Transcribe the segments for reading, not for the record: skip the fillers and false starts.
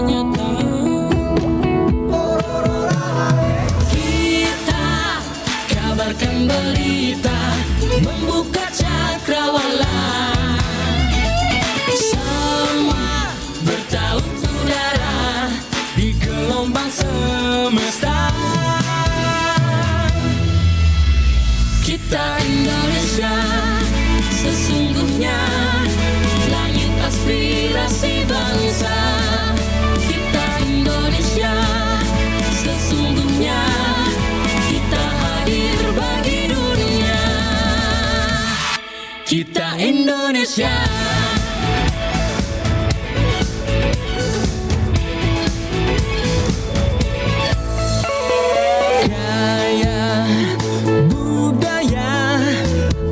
nyata. Kita kabarkan berita, membuka cakrawala. Semua bertaut udara di gelombang semesta. Kita Indonesia, sesungguhnya langit aspirasi bangsa. Kita Indonesia, sesungguhnya kita hadir bagi dunia. Kita Indonesia. Gaya budaya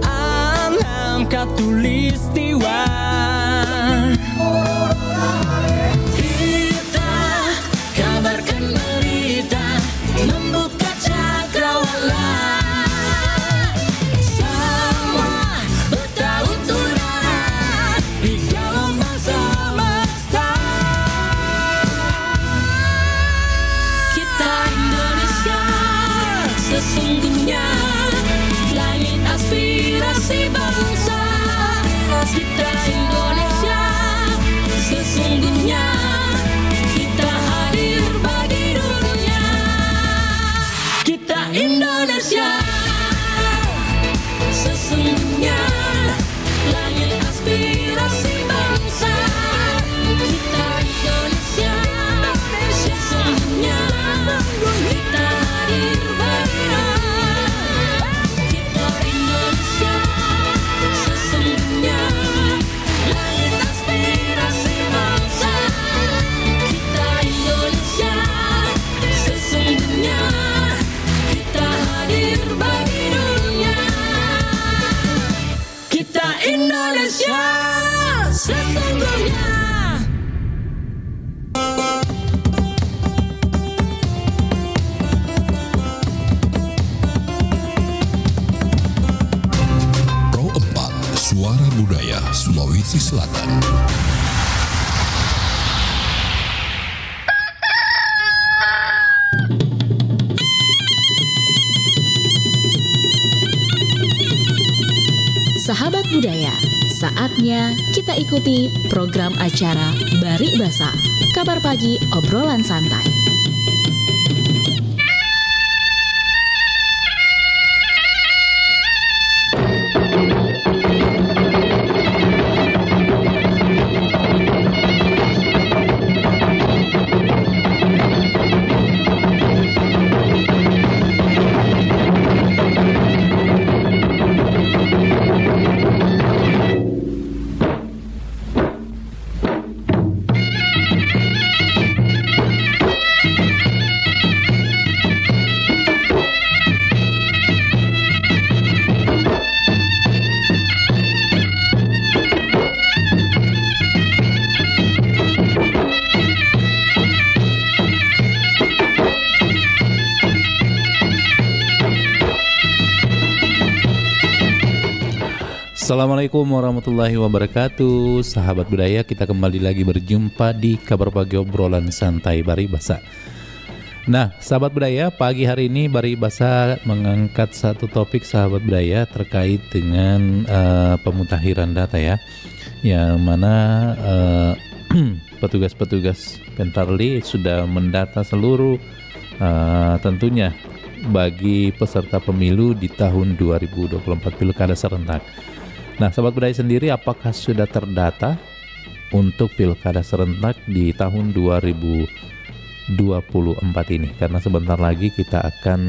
alam katulistiwa. Kita kabarkan berita, membuka cakrawala. Semua bertaut udara di gelombang semesta. Kita Indonesia, sesungguhnya langit aspirasi bangsa. Kita Indonesia, sesungguhnya kita hadir bagi dunia. Kita Indonesia, sesungguhnya langit aspirasi bangsa. Kita Indonesia, sesungguhnya kita hadir bagi dunia. Kita Indonesia, sesungguhnya langit aspirasi bangsa. Kita Indonesia, sesungguhnya kita hadir bagi dunia. Kita Indonesia, sesungguhnya. Pro 4 Suara Budaya Sulawesi Selatan. Sahabat budaya, saatnya kita ikuti program acara Bari Basa, kabar pagi obrolan santai. Assalamualaikum warahmatullahi wabarakatuh. Sahabat budaya, kita kembali lagi berjumpa di kabar pagi obrolan santai Bari Basa. Nah, sahabat budaya, pagi hari ini Bari Basa mengangkat satu topik sahabat budaya terkait dengan pemutahiran data ya, yang mana petugas-petugas Pentarli sudah mendata seluruh tentunya bagi peserta pemilu di tahun 2024 Pilkada serentak. Nah, sahabat budaya sendiri, apakah sudah terdata untuk Pilkada serentak di tahun 2024 ini? Karena sebentar lagi kita akan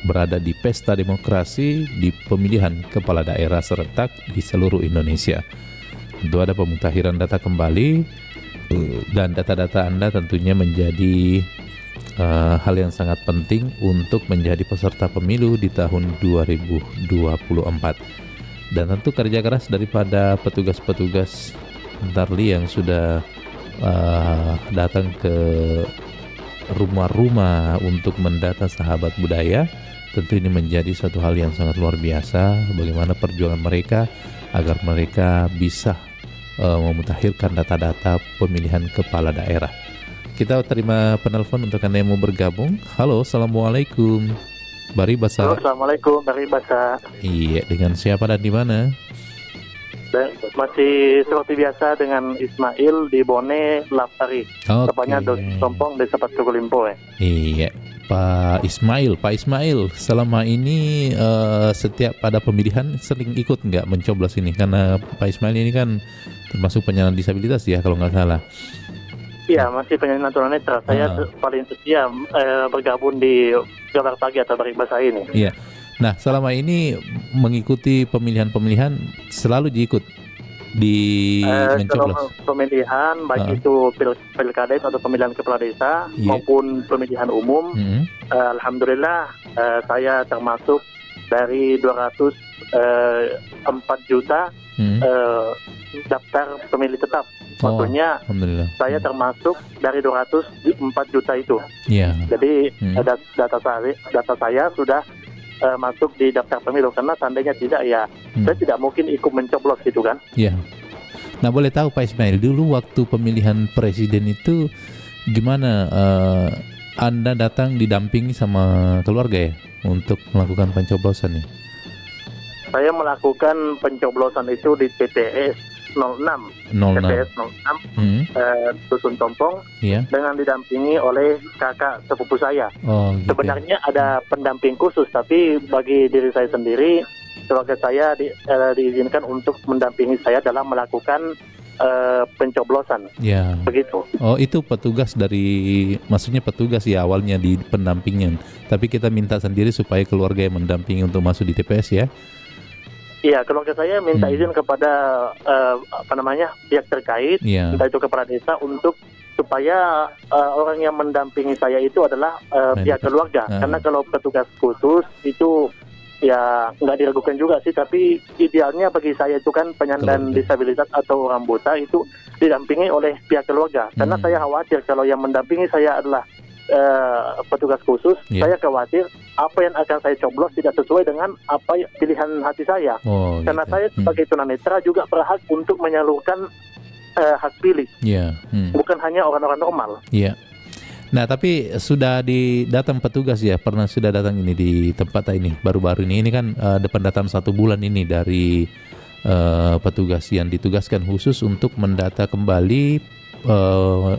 berada di pesta demokrasi di pemilihan kepala daerah serentak di seluruh Indonesia. Tentu ada pemutakhiran data kembali, dan data-data Anda tentunya menjadi hal yang sangat penting untuk menjadi peserta pemilu di tahun 2024. Dan tentu kerja keras daripada petugas-petugas Pentarli yang sudah datang ke rumah-rumah untuk mendata sahabat budaya. Tentu ini menjadi suatu hal yang sangat luar biasa, bagaimana perjuangan mereka agar mereka bisa memutakhirkan data-data pemilihan kepala daerah. Kita terima penelpon untuk Anda yang mau bergabung. Halo, Assalamualaikum. Bari Basa. Halo, Assalamualaikum, Bari Basa. Iya, dengan siapa dan di mana? Dan masih seperti biasa dengan Ismail di Bone, Lapari. Tepatnya Sompong, Desa Patuku Limpo. Iya, Pak Ismail, selama ini setiap pada pemilihan sering ikut nggak mencoblos ini? Karena Pak Ismail ini kan termasuk penyandang disabilitas ya kalau nggak salah. Iya, masih penyandang tunanetra. Saya paling setia bergabung di Gabar Pagi atau Bari Basa ini. Iya. Nah, selama ini mengikuti pemilihan-pemilihan selalu diikut di mencoblos. Pemilihan baik itu pilkades atau pemilihan kepala desa maupun pemilihan umum. Alhamdulillah saya termasuk dari 204 juta daftar pemilih tetap. Maksudnya saya termasuk dari 204 juta itu. Jadi data saya sudah masuk di daftar pemilu, karena seandainya tidak ya saya tidak mungkin ikut mencoblos gitu kan. Iya. Nah, boleh tahu Pak Ismail, dulu waktu pemilihan presiden itu gimana, Anda datang didampingi sama keluarga ya untuk melakukan pencoblosan nih? Saya melakukan pencoblosan itu di TPS 06. TPS 06 Dusun Tompong dengan didampingi oleh kakak sepupu saya. Gitu. Sebenarnya ada pendamping khusus, tapi bagi diri saya sendiri, keluarga saya diizinkan untuk mendampingi saya dalam melakukan pencoblosan. Ya. Begitu. Oh, itu petugas maksudnya petugas ya awalnya di pendampingnya. Tapi kita minta sendiri supaya keluarga yang mendampingi untuk masuk di TPS ya. Iya, keluarga saya minta izin kepada pihak terkait, entah itu kepala desa, untuk supaya orang yang mendampingi saya itu adalah pihak keluarga. Karena kalau petugas khusus itu ya nggak diragukan juga sih, tapi idealnya bagi saya itu kan penyandang disabilitas atau orang buta itu didampingi oleh pihak keluarga. Karena saya khawatir kalau yang mendampingi saya adalah petugas khusus, saya khawatir apa yang akan saya coblos tidak sesuai dengan apa pilihan hati saya. Karena saya sebagai tunanetra juga berhak untuk menyalurkan hak pilih, bukan hanya orang-orang normal. Nah, tapi sudah datang petugas ya, sudah datang ini di tempat ini baru-baru ini kan pendataan 1 bulan ini dari petugas yang ditugaskan khusus untuk mendata kembali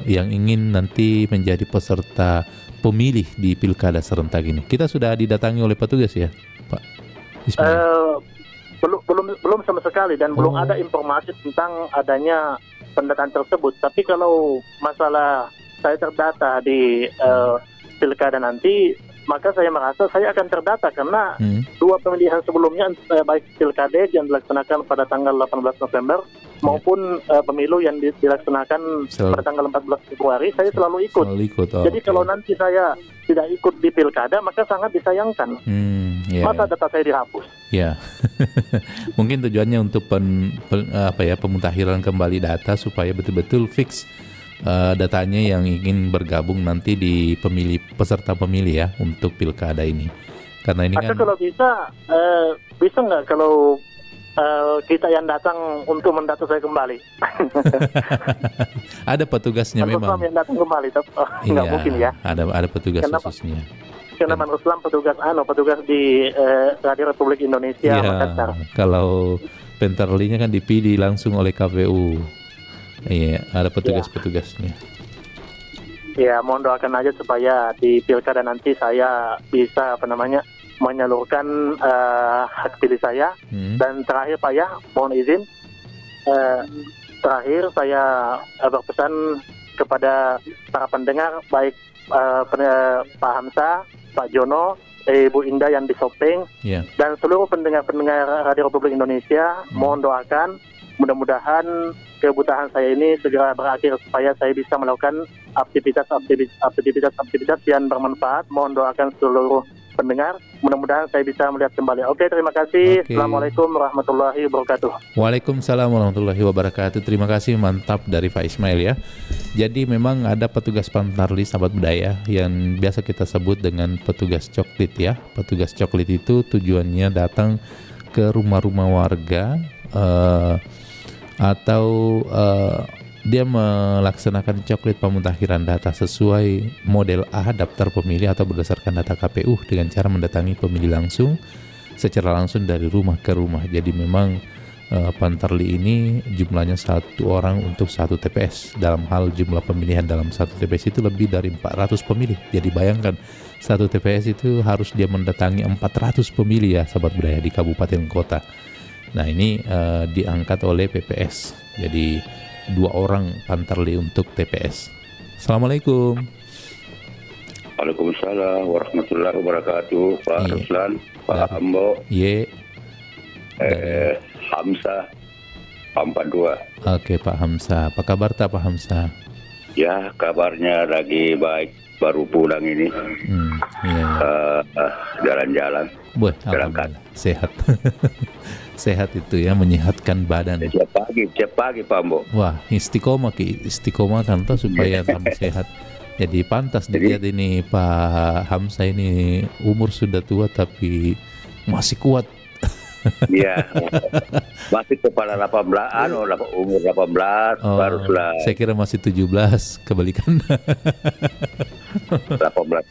yang ingin nanti menjadi peserta pemilih di pilkada serentak ini. Kita sudah didatangi oleh petugas ya, Pak Ismail? Belum sama sekali, dan belum ada informasi tentang adanya pendataan tersebut. Tapi kalau masalah saya terdata di pilkada nanti, maka saya merasa saya akan terdata karena 2 pemilihan sebelumnya, baik pilkada yang dilaksanakan pada tanggal 18 November maupun pemilu yang dilaksanakan pada tanggal 14 Februari, saya selalu ikut. Jadi kalau nanti saya tidak ikut di pilkada, maka sangat disayangkan. Masa data saya dihapus? Ya, mungkin tujuannya untuk pemutakhiran kembali data supaya betul-betul fix datanya yang ingin bergabung nanti di peserta pemilih ya untuk pilkada ini. Karena ini kan kalau bisa nggak kalau kita yang datang untuk mendata saya kembali? Ada petugasnya memang. Yang datang kembali, nggak mungkin ya. Ada petugas khususnya. Karena Islam petugas di Radio Republik Indonesia Makassar. Kalau penterlinya kan dipilih langsung oleh KPU. Iya, ada petugas-petugasnya. Ya, mohon doakan aja supaya di pilkada nanti saya bisa menyalurkan hak pilih saya. Dan terakhir Pak ya, mohon izin, terakhir saya berpesan kepada para pendengar, baik Pak Hamzah, Pak Jono, Ibu Indah yang di Sopeng, dan seluruh pendengar Radio Republik Indonesia, mohon doakan mudah-mudahan kebutuhan saya ini segera berakhir supaya saya bisa melakukan aktivitas yang bermanfaat. Mohon doakan seluruh pendengar, mudah-mudahan saya bisa melihat kembali. Oke, terima kasih. Assalamualaikum warahmatullahi wabarakatuh. Waalaikumsalam warahmatullahi wabarakatuh. Terima kasih, mantap dari Pak Ismail ya. Jadi memang ada petugas Pantarli sahabat budaya yang biasa kita sebut dengan petugas coklit ya. Petugas coklit itu tujuannya datang ke rumah-rumah warga atau dia melaksanakan coklit pemutahiran data sesuai model A daftar pemilih atau berdasarkan data KPU dengan cara mendatangi pemilih langsung secara langsung dari rumah ke rumah. Jadi memang Pantarli ini jumlahnya 1 orang untuk 1 TPS. Dalam hal jumlah pemilihan dalam 1 TPS itu lebih dari 400 pemilih. Jadi bayangkan 1 TPS itu harus dia mendatangi 400 pemilih ya sahabat budaya di kabupaten kota. Nah ini diangkat oleh PPS. Jadi 2 orang Pantarli untuk TPS. Assalamualaikum. Waalaikumsalam warahmatullahi wabarakatuh. Pak Ruslan, Pak Ambo. Hamzah, Pampan 2. Oke Pak Hamzah, apa kabar Pak Hamzah? Ya kabarnya lagi baik, baru pulang ini. Jalan-jalan. Alhamdulillah, sehat. Sehat itu ya, menyehatkan badan. Setiap pagi Pak Ambo. Wah, istiqomah kan tuh supaya tambah sehat. Jadi pantas dilihat ini Pak Hamzah ini umur sudah tua tapi masih kuat. Iya, masih kepala 18, umur 18, barulah. Saya kira masih 17, kebalikan. 18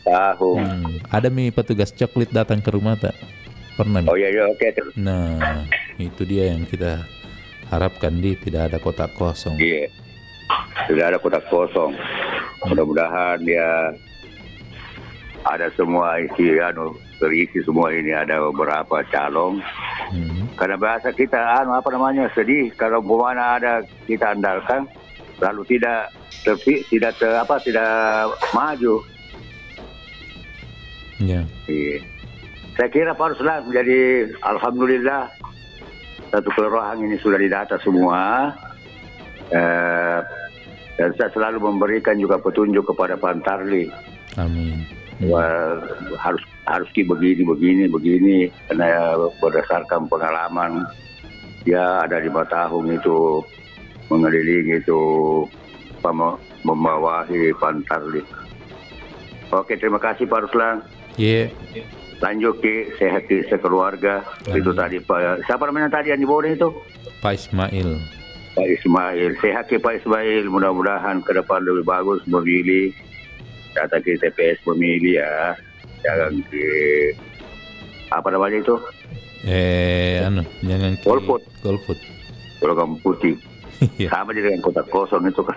tahun. Ada petugas coklit datang ke rumah tak? Pernah? Oh iya, oke. Nah, itu dia yang kita harapkan tidak ada kotak kosong. Iya, tidak ada kotak kosong. Mudah-mudahan dia ada semua terisi semua ini, ada beberapa calon. Karena bahasa kita sedih kalau mana ada kita andalkan lalu tidak maju. Ya. Saya kira Pak Ruslan, jadi alhamdulillah satu kelurahan ini sudah didata semua. Dan saya selalu memberikan juga petunjuk kepada Pantarli. Amin. Harus begini karena berdasarkan pengalaman ya ada 5 tahun itu mengelilingi itu membawahi Pantarli. Oke, terima kasih Pak Ruslan. Iya. Lanjut sehat sekeluarga. Itu tadi Pak, siapa namanya tadi yang dibawa itu? Pak Ismail. Pak Ismail, sehat Pak Ismail, mudah-mudahan ke depan lebih bagus memilih. Data ke TPS pemilih ya, jangan ke apa namanya itu? Jangan ke golput. Golongan putih. Sama dengan kotak kosong itu kan.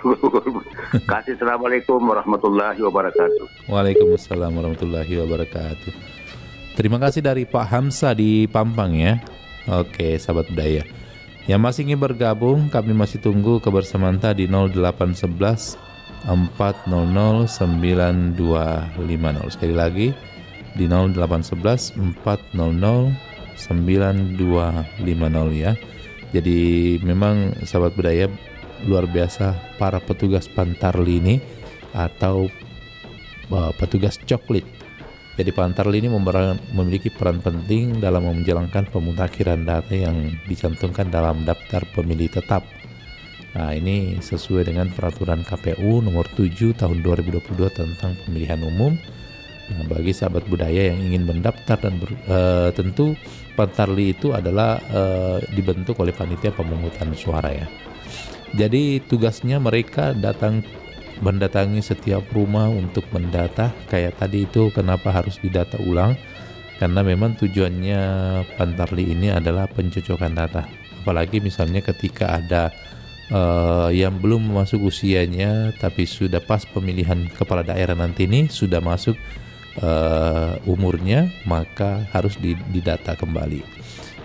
Kasih assalamualaikum warahmatullahi wabarakatuh. Waalaikumsalam warahmatullahi wabarakatuh. Terima kasih dari Pak Hamzah di Pampang ya. Oke, sahabat budaya. Yang masih ingin bergabung, kami masih tunggu kebersamaan di 0811 400 9250. Sekali lagi di 0811 400 9250 ya. Jadi memang sahabat budaya luar biasa para petugas Pantarli ini atau petugas coklit. Jadi Pantarli ini memiliki peran penting dalam menjalankan pemutakhiran data yang dicantumkan dalam daftar pemilih tetap. Nah, ini sesuai dengan peraturan KPU nomor 7 tahun 2022 tentang pemilihan umum. Nah, bagi sahabat budaya yang ingin mendaftar dan tentu Pantarli itu adalah dibentuk oleh panitia pemungutan suara ya. Jadi tugasnya mereka mendatangi setiap rumah untuk mendata. Kayak tadi itu kenapa harus didata ulang? Karena memang tujuannya Pantarli ini adalah pencocokan data. Apalagi misalnya ketika ada yang belum masuk usianya tapi sudah pas pemilihan kepala daerah nanti ini sudah masuk umurnya, maka harus didata kembali.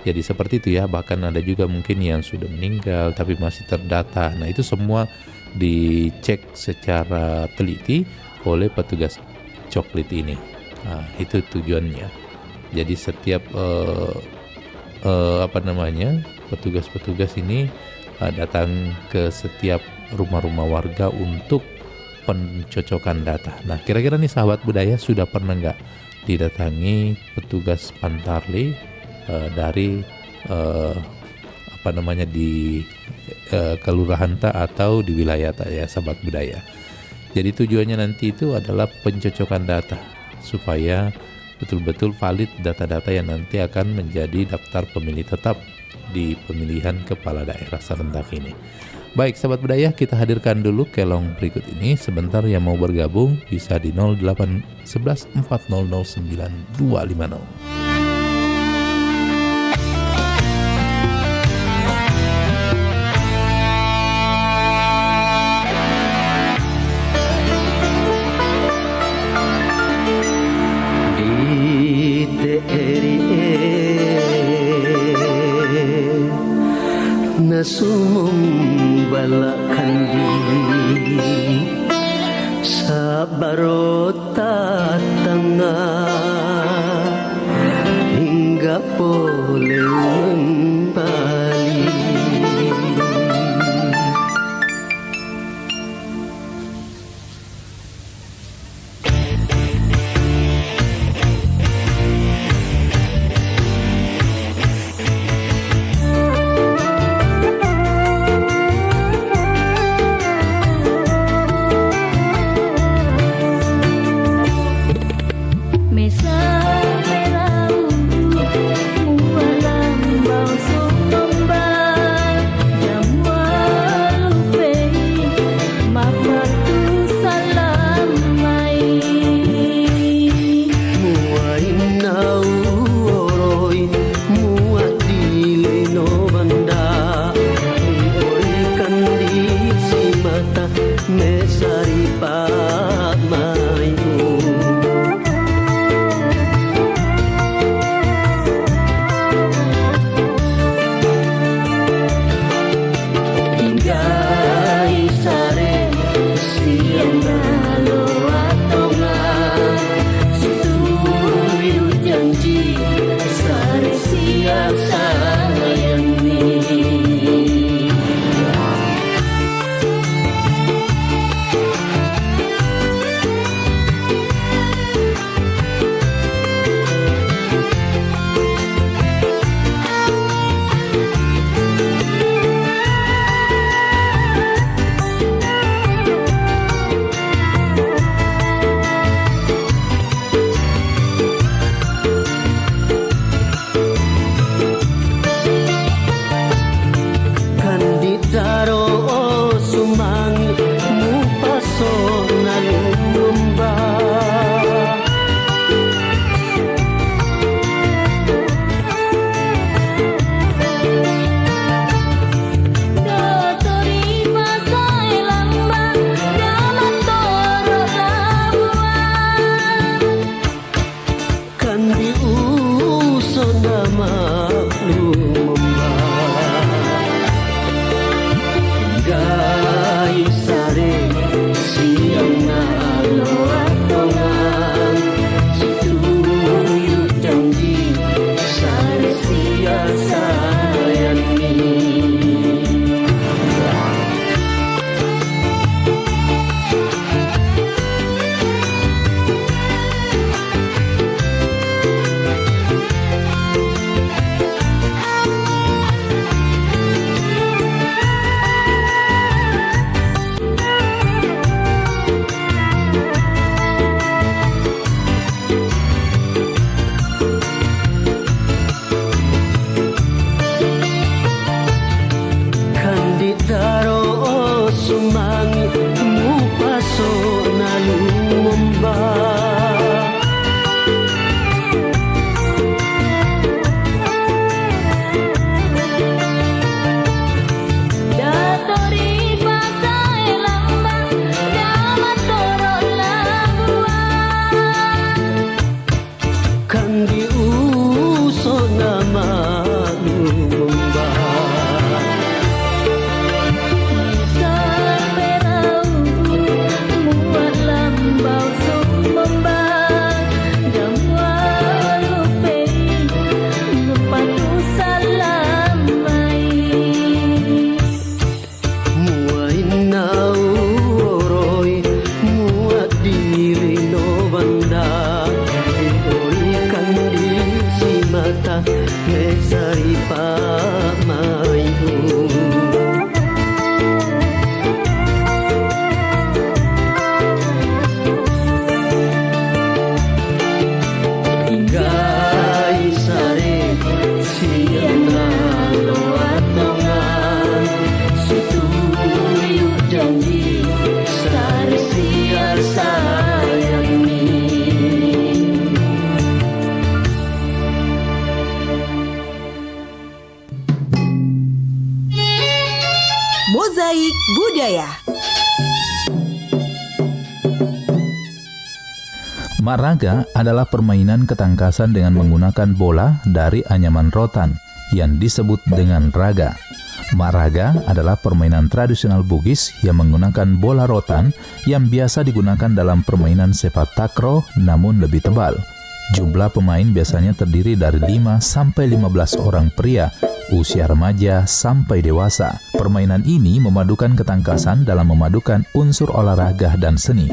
Jadi seperti itu ya. Bahkan ada juga mungkin yang sudah meninggal tapi masih terdata. Nah, itu semua dicek secara teliti oleh petugas coklit ini. Nah, itu tujuannya. Jadi setiap petugas-petugas ini datang ke setiap rumah-rumah warga untuk pencocokan data. Nah, kira-kira nih sahabat budaya sudah pernah nggak didatangi petugas Pantarli dari di kelurahan atau di wilayah ya sahabat budaya. Jadi tujuannya nanti itu adalah pencocokan data supaya betul-betul valid data-data yang nanti akan menjadi daftar pemilih tetap di pemilihan kepala daerah serentak ini. Baik, sahabat budaya, kita hadirkan dulu kelong berikut ini. Sebentar yang mau bergabung bisa di 0811 400 9250. Nasumong balakan di sa barota tanga hingga poleng bali. Budaya. Mak raga adalah permainan ketangkasan dengan menggunakan bola dari anyaman rotan yang disebut dengan raga. Mak raga adalah permainan tradisional Bugis yang menggunakan bola rotan yang biasa digunakan dalam permainan sepak takraw namun lebih tebal. Jumlah pemain biasanya terdiri dari 5 sampai 15 orang pria, usia remaja sampai dewasa. Permainan ini memadukan ketangkasan dalam memadukan unsur olahraga dan seni.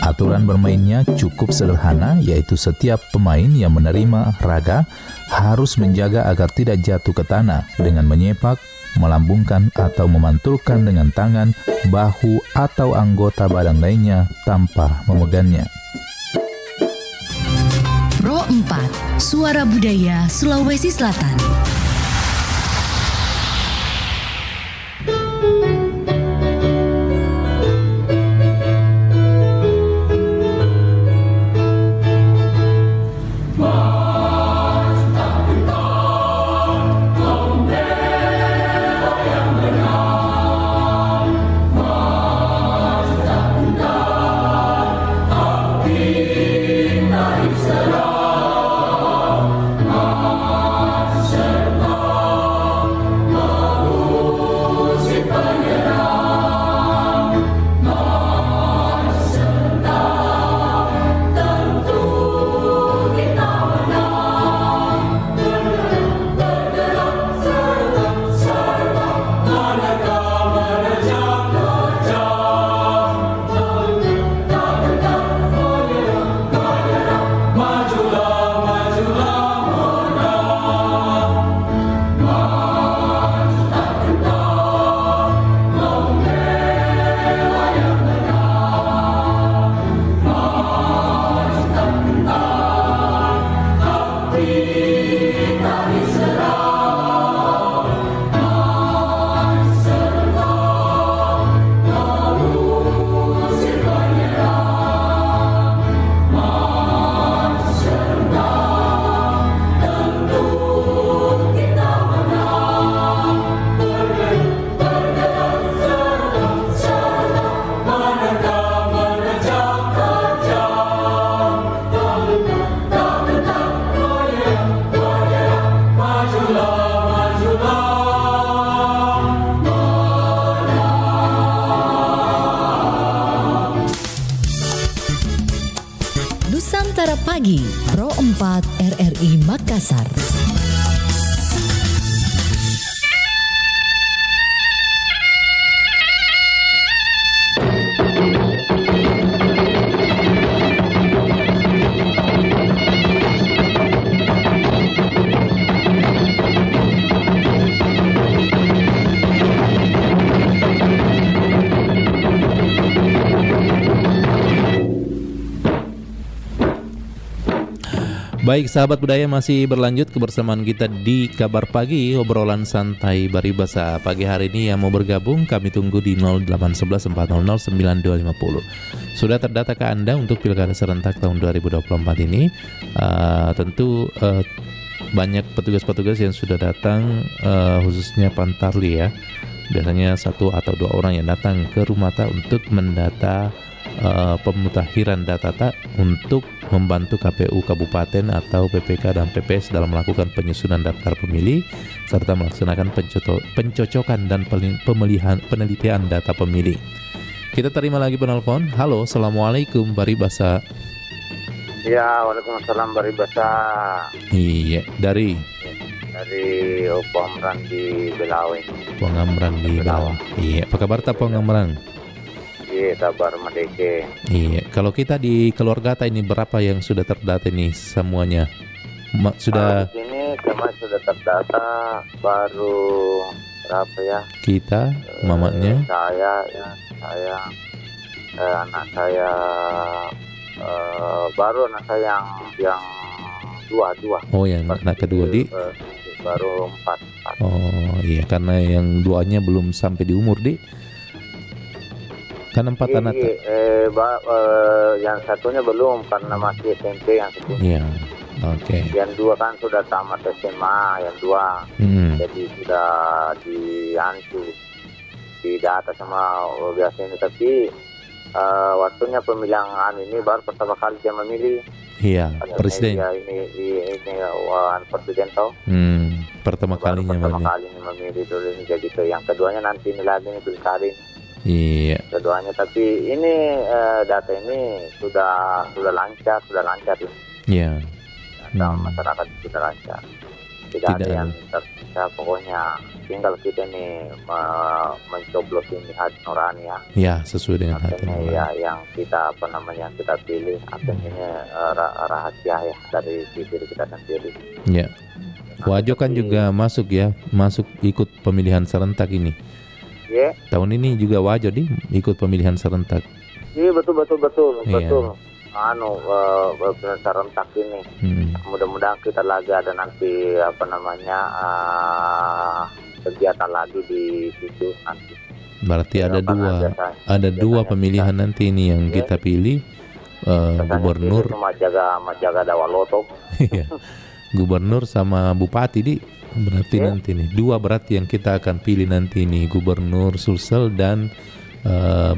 Aturan bermainnya cukup sederhana, yaitu setiap pemain yang menerima raga harus menjaga agar tidak jatuh ke tanah dengan menyepak, melambungkan atau memantulkan dengan tangan, bahu atau anggota badan lainnya tanpa memegangnya. Pro 4, Suara Budaya Sulawesi Selatan. Nusantara Pagi, Pro 4 RRI Makassar. Baik sahabat budaya, masih berlanjut kebersamaan kita di Kabar Pagi, obrolan santai Baribasa. Pagi hari ini yang mau bergabung kami tunggu di 0811 400 9250. Sudah terdata ke Anda untuk Pilkada Serentak tahun 2024 ini. Tentu banyak petugas-petugas yang sudah datang, khususnya Pantarli ya. Biasanya 1 atau 2 orang yang datang ke Rumata untuk mendata pemutahiran data untuk membantu KPU Kabupaten atau PPK dan PPS dalam melakukan penyusunan daftar pemilih serta melaksanakan pencocokan dan penelitian data pemilih. Kita terima lagi penelpon. Halo, assalamualaikum Baribasa. Ya, waalaikumsalam Baribasa. Iya, dari Opo Amran di Belawe. Opo Amran di Belawe. Iya, apa kabar Opo Amran? Iya, kabar Madeke. Iya, kalau kita di keluarga ini berapa yang sudah terdata ini semuanya? Sudah. Di sini kemarin sudah terdata baru berapa ya? Kita, mamanya? Anak saya baru anak saya yang dua. Oh, yang anak kedua baru 4. Oh iya, karena yang 2-nya belum sampai di umur kan 4 anak. Yang satunya belum karena masih SMP yang satunya. Iya, oke. Yang 2 kan sudah tamat SMA, yang 2 jadi sudah diancu. didata sama biasa ini, tapi waktunya pemilihan ini baru pertama kali dia memilih. Iya, presiden. Ya, ini presiden tau. Pertama kalinya memilih dulu ini, jadi ke yang keduanya nanti ini lagi ini pilkada ini. Iya. Keduanya, tapi ini data ini sudah lancar ini. Iya. Data masyarakat sudah lancar. Tidak ada yang tersisa, pokoknya tinggal kita nih mencoblos ini hati nurani ya. Ya, sesuai dengan hati nurani. Ya, yang kita kita pilih akhirnya ini rahasia ya dari diri kita sendiri. Ya. Wajo kan juga masuk ikut pemilihan serentak ini. Iya. Tahun ini juga Wajo ikut pemilihan serentak. Iya, betul. Serentak ini. Mudah-mudahan kita lagi ada nanti kegiatan lagi di situ nanti. Berarti ada dua pemilihan nanti ini yang kita pilih, gubernur. Cuma jaga dawaloto. Gubernur sama bupati berarti nanti nih dua berarti yang kita akan pilih nanti nih, gubernur Sulsel dan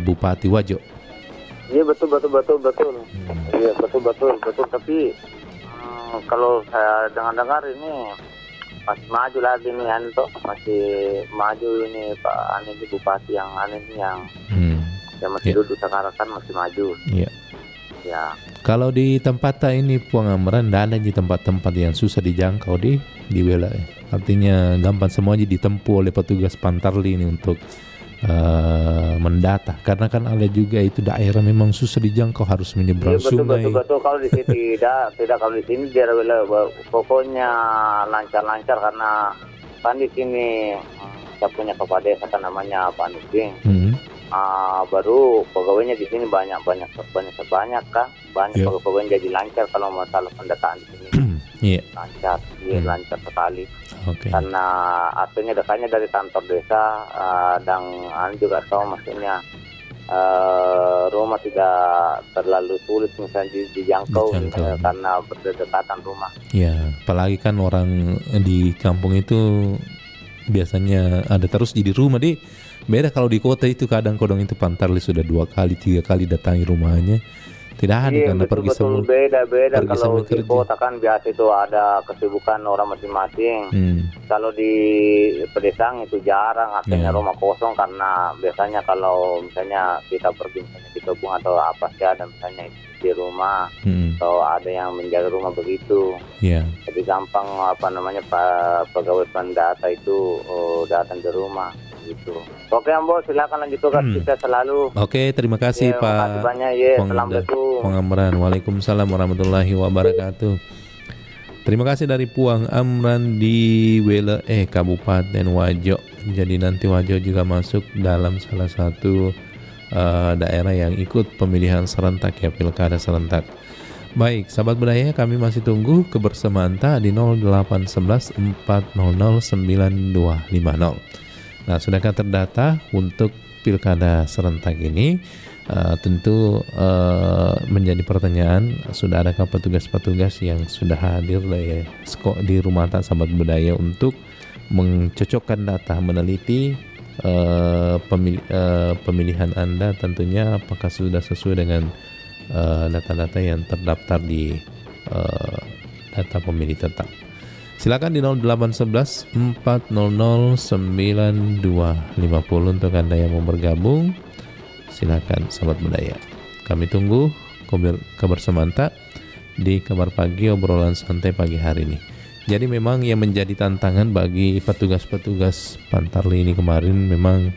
bupati Wajo. Iya betul. Iya betul. Tapi kalau saya dengar ini masih maju lagi nih Anto, masih maju ini Pak Ani di bupati yang masih duduk sekarang kan masih maju. Iya. Ya. Kalau di tempat ini Puang Amran tidak ada di tempat-tempat yang susah dijangkau di wilayah. Artinya gampang semua ditempuh oleh petugas Pantarli ini untuk mendata, karena kan ada juga itu daerah memang susah dijangkau, harus menyeberang sungai. Betul. Kalau di sini tidak kalau di sini daerah pokoknya lancar karena kan di sini kita punya kepala desa kan namanya Pak Nusing. Baru pegawainya di sini banyak kan, pegawainya jadi lancar kalau masalah pendataan di sini. Lancar sekali. Karena artinya dekatnya dari kantor desa dan juga tahu maksudnya rumah tidak terlalu sulit misalnya dijangkau. Karena berdekatan rumah. Ya, apalagi kan orang di kampung itu biasanya ada terus jadi rumah beda kalau di kota itu kadang kodong itu Pantarli sudah 2 kali 3 kali datangi rumahnya. Tidak ada karena betul, beda kalau di kota kan biasa itu ada kesibukan orang masing-masing. Kalau di pedesaan itu jarang, akhirnya rumah kosong karena biasanya kalau misalnya kita pergi misalnya di kebun atau apa sih ada misalnya di rumah atau ada yang menjaga rumah begitu. Jadi gampang pegawai pendata itu datang di rumah. Gitu. Oke Ambo, silakan lanjutkan kita selalu. Oke, terima kasih Pak. Assalamualaikum. Puang Amran. Waalaikumsalam warahmatullahi wabarakatuh. Terima kasih dari Puang Amran di Kabupaten Wajo. Jadi nanti Wajo juga masuk dalam salah satu daerah yang ikut pemilihan serentak pilkada serentak. Baik, sahabat budaya, kami masih tunggu kebersamaan di 0811 400 9250. Nah, sudahkah terdata untuk pilkada serentak ini? Tentu menjadi pertanyaan, sudah adakah petugas-petugas yang sudah hadir di rumah sahabat budaya untuk mencocokkan data, meneliti pemilihan Anda tentunya apakah sudah sesuai dengan data-data yang terdaftar di data pemilih tetap. Silakan di 0811 400 9250 untuk Anda yang mau bergabung. Silakan sahabat budaya. Kami tunggu kebersamaan di Kabar Pagi obrolan santai pagi hari ini. Jadi memang yang menjadi tantangan bagi petugas-petugas Pantarli ini kemarin memang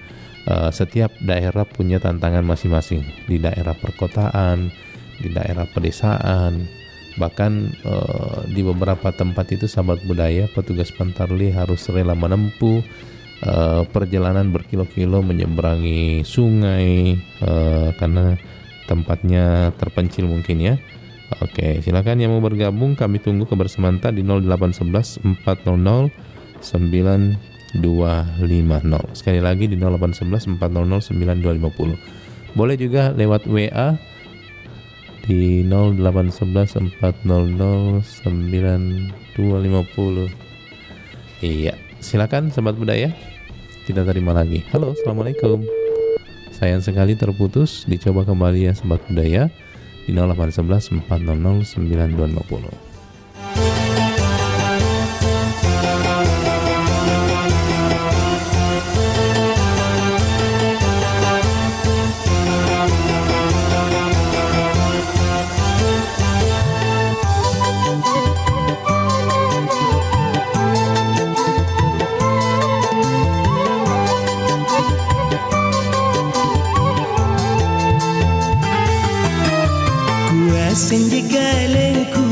setiap daerah punya tantangan masing-masing. Di daerah perkotaan, di daerah pedesaan, bahkan di beberapa tempat itu sahabat budaya petugas Pantarli harus rela menempuh perjalanan berkilo-kilo menyeberangi sungai karena tempatnya terpencil mungkin ya. Oke, silakan yang mau bergabung, kami tunggu kebersamaan di 0811 400 9250. Sekali lagi di 0811 400 9250. Boleh juga lewat WA di 0811 400 9250. Iya, silakan sahabat budaya. kita terima lagi. Halo, Assalamualaikum. Sayang sekali terputus. Dicoba kembali ya Sobat Budaya di 0811 400 9250. Senji galengku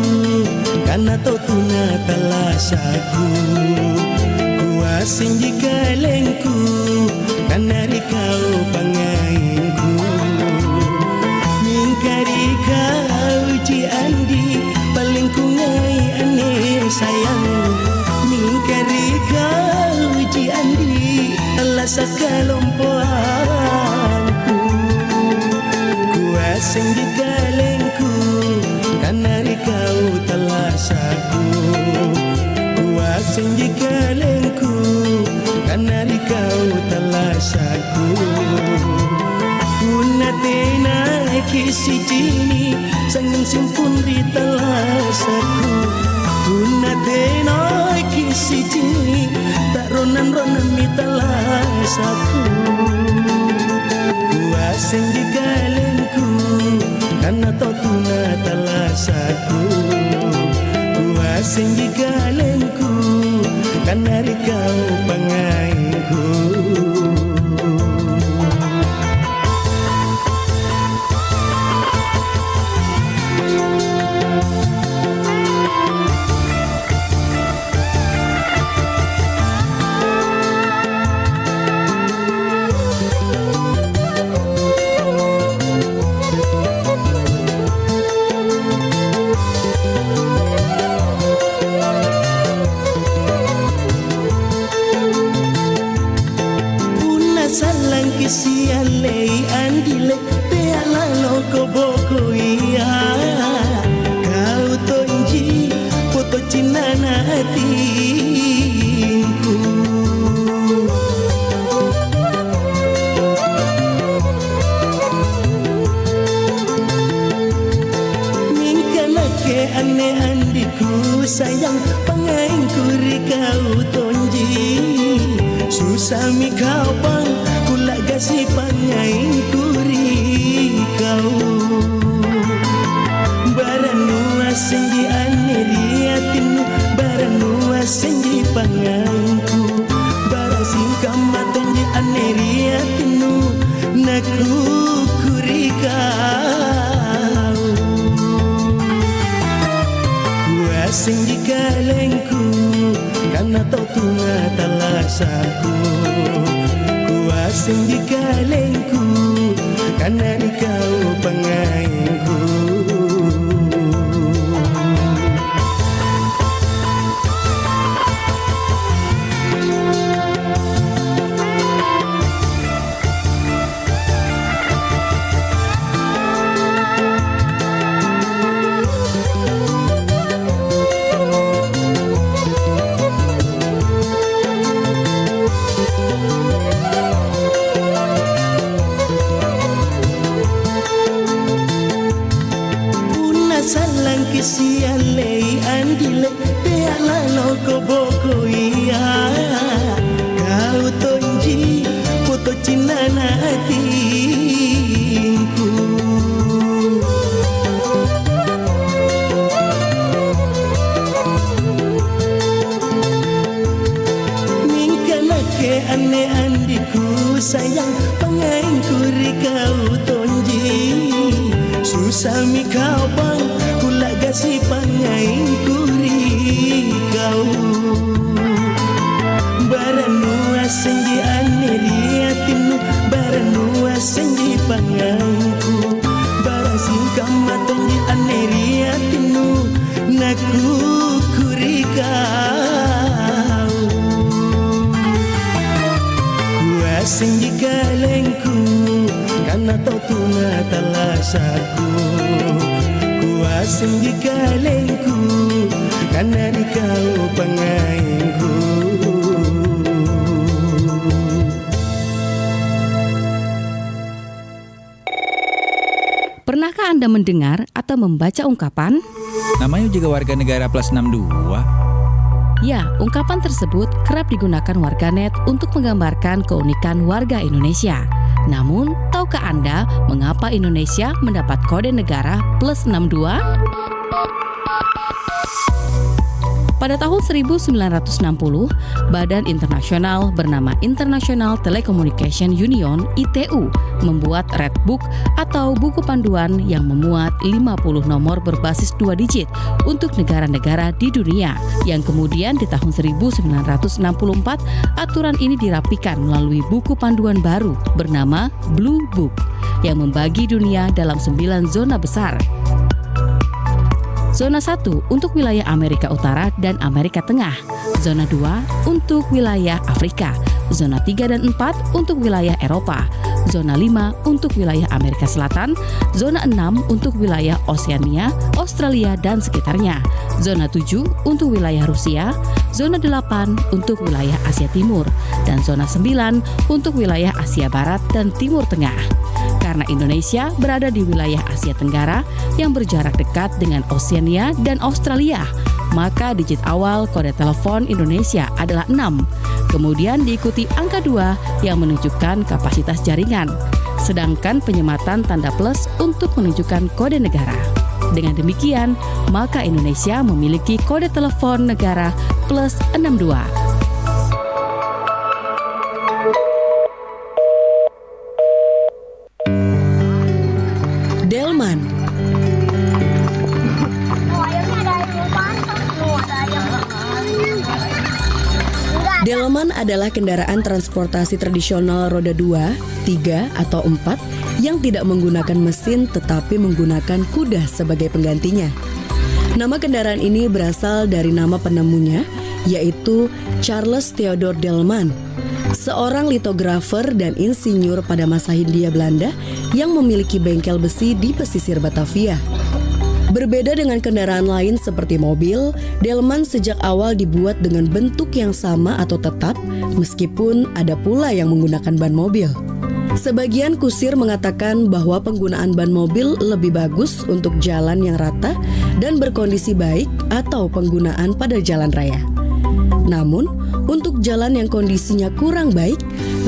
karena tau tuna talasaku. Kuah senji galengku karena kau pangainku. Mingkari kau ji andi paling ku ngai ane sayang. Mingkari kau ji andi talasa kalompoanku. Kuah senji galengku karena kau talasaku. Kuah senji galengku karena kau talasaku. Punatena kisi jini sangan simpun di talasaku. Punatena kisi jini tak ronan-ronan di talasaku. Kuah senji galengku karena tau tuna talasaku. Kuah senji galengku karena kau pangainku. Kisi alei andile te ala loko boko iya. Kau tonji foto cinana hatinku. Mingkana ke ane andiku sayang pangainku kau tonji. Susah mi kau pang si pangain kuri kau. Baranua senji aneriatinu, baranua senji pangainku. Barasingkam matonji aneriatinu, naku kuri kau. Kuah senji galengku karena tau tunga talasaku. Senji galengku karena kau pangainku. Kisi alei andile te ala loko boko iya. Kau tonji foto cinana hatinku. Mingkana ke ane andiku sayang pangainku kau tonji. Susah mi kau bang si pangain kuri kau. Baranua senji aneriatinu, baranua senji pangainku. Barasingkam matonji aneriatinu, naku kuri kau. Kuah senji galengku karena tau tunga talasaku. Kuah senji galengku karena kau pangainku. Pernahkah Anda mendengar atau membaca ungkapan? Namanya juga warga negara plus 62. Ya, ungkapan tersebut kerap digunakan warganet untuk menggambarkan keunikan warga Indonesia. Namun, tahukah Anda mengapa Indonesia mendapat kode negara plus 62? Pada tahun 1960, badan internasional bernama International Telecommunication Union (ITU) membuat Red Book atau buku panduan yang memuat 50 nomor berbasis 2 digit untuk negara-negara di dunia. Yang kemudian di tahun 1964, aturan ini dirapikan melalui buku panduan baru bernama Blue Book yang membagi dunia dalam 9 zona besar. Zona 1 untuk wilayah Amerika Utara dan Amerika Tengah. Zona 2 untuk wilayah Afrika. Zona 3 dan 4 untuk wilayah Eropa. Zona 5 untuk wilayah Amerika Selatan. Zona 6 untuk wilayah Oseania, Australia dan sekitarnya. Zona 7 untuk wilayah Rusia. Zona 8 untuk wilayah Asia Timur. Dan zona 9 untuk wilayah Asia Barat dan Timur Tengah. Karena Indonesia berada di wilayah Asia Tenggara yang berjarak dekat dengan Oseania dan Australia, maka digit awal kode telepon Indonesia adalah 6. Kemudian diikuti angka 2 yang menunjukkan kapasitas jaringan, sedangkan penyematan tanda plus untuk menunjukkan kode negara. Dengan demikian, maka Indonesia memiliki kode telepon negara plus 62. Delman. Delman adalah kendaraan transportasi tradisional roda 2, 3, atau 4 yang tidak menggunakan mesin tetapi menggunakan kuda sebagai penggantinya. Nama kendaraan ini berasal dari nama penemunya, yaitu Charles Theodor Delman, seorang litografer dan insinyur pada masa Hindia Belanda yang memiliki bengkel besi di pesisir Batavia. Berbeda dengan kendaraan lain seperti mobil, Delman sejak awal dibuat dengan bentuk yang sama atau tetap, meskipun ada pula yang menggunakan ban mobil. Sebagian kusir mengatakan bahwa penggunaan ban mobil lebih bagus untuk jalan yang rata dan berkondisi baik atau penggunaan pada jalan raya. Namun, untuk jalan yang kondisinya kurang baik,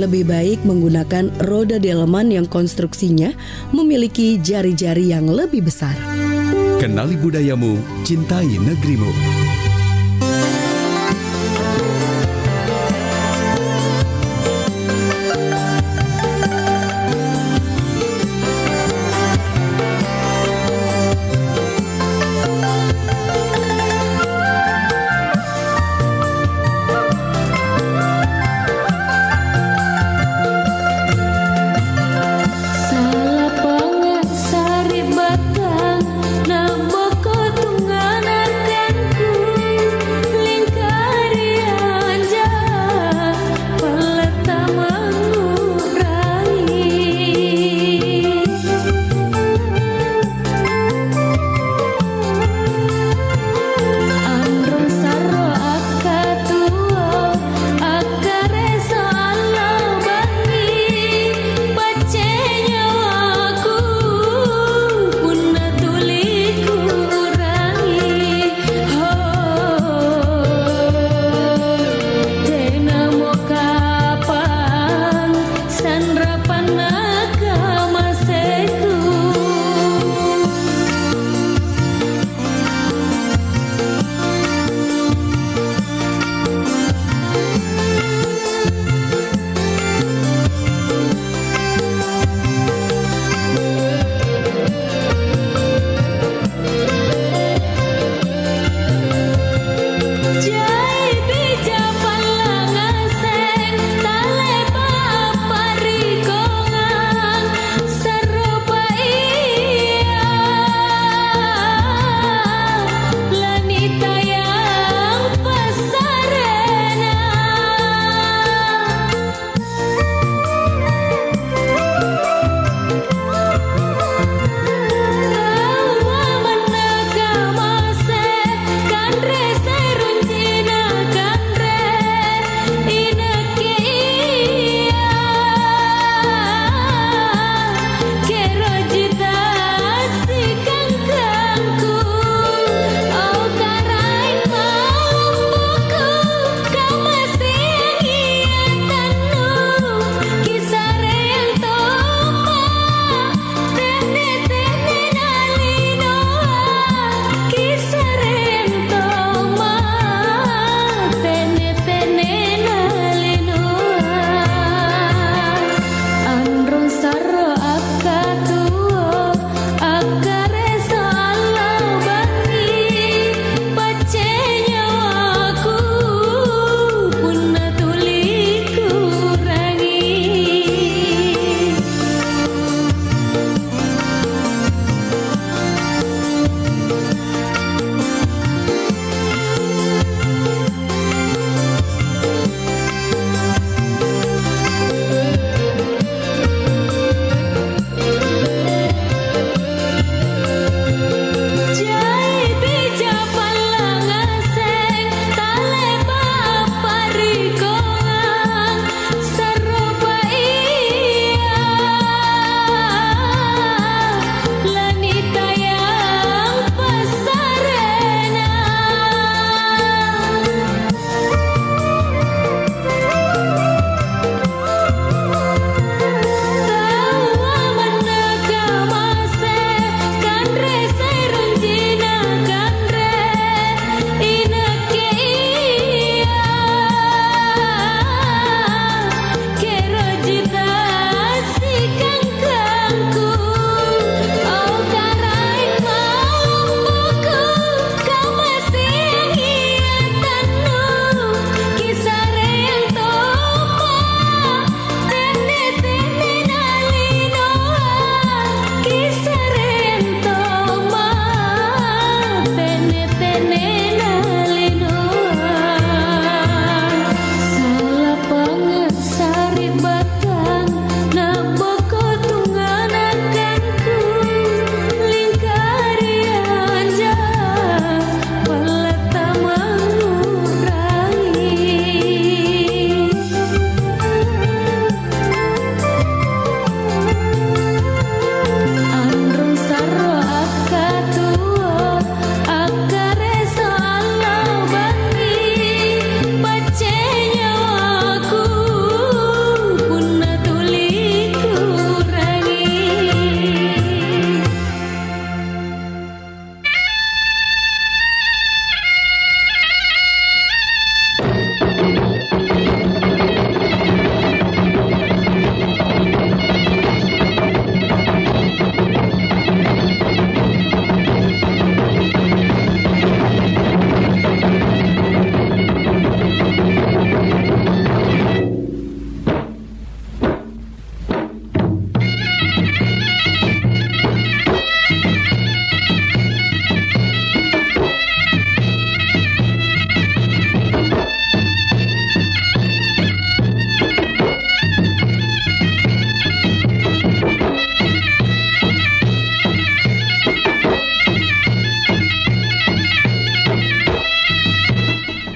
lebih baik menggunakan roda Delman yang konstruksinya memiliki jari-jari yang lebih besar. Kenali budayamu, cintai negerimu. Salapangan sari batang, nambah ketunganan denku.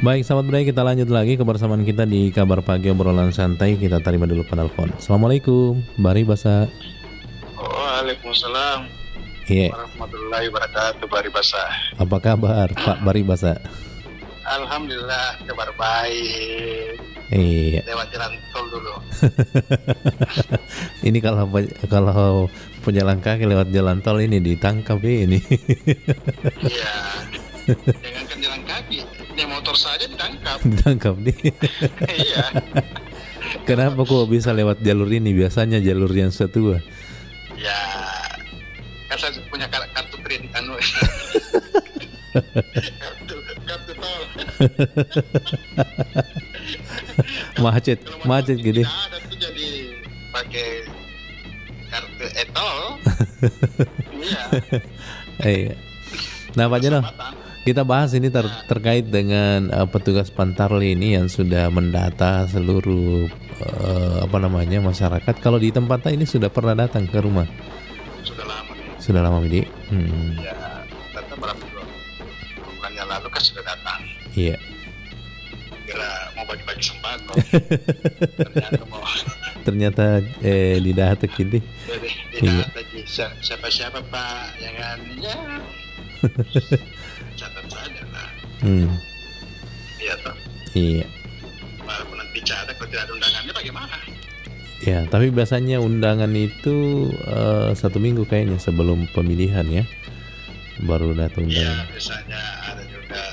Baik, sahabat budaya, kita lanjut lagi kebersamaan kita di Kabar Pagi Obrolan Santai. Kita terima dulu penelpon. Assalamualaikum, Bari Basa. Waalaikumsalam. Iya. Warahmatullahi wabarakatuh, Bari Basa. Apa kabar, Pak Bari Basa? Alhamdulillah, kabar baik. Iya. Lewat jalan tol dulu. Ini kalau pejalan kaki lewat jalan tol ini ditangkap ini. Iya. Jangankan jalan kaki, naik motor saja ditangkap. Ditangkap nih. Iya. Kenapa kok bisa lewat jalur ini? Biasanya jalur yang setua. Ya, kan saya punya kartu kredit kartu tol. macet gitu. Ada tuh jadi pakai kartu e-tol. Iya. Iya. Nah, Pak Jono, kita bahas ini terkait dengan petugas Pantarli ini yang sudah mendata seluruh masyarakat. Kalau di tempat ini sudah pernah datang ke rumah? Sudah lama, Bidi. Ya, data berapa bulan yang lalu kan sudah datang. Iya. Kira mau bagi-bagi sembako. Ternyata didata gini. Didata siapa-siapa Pak yang ya. Catat saja lah. Iya toh. Iya. Walaupun nanti catat, kalau tidak ada undangannya bagaimana? Ya, tapi biasanya undangan itu 1 minggu kayaknya sebelum pemilihan ya, baru datang undangan. Ya, biasanya ada juga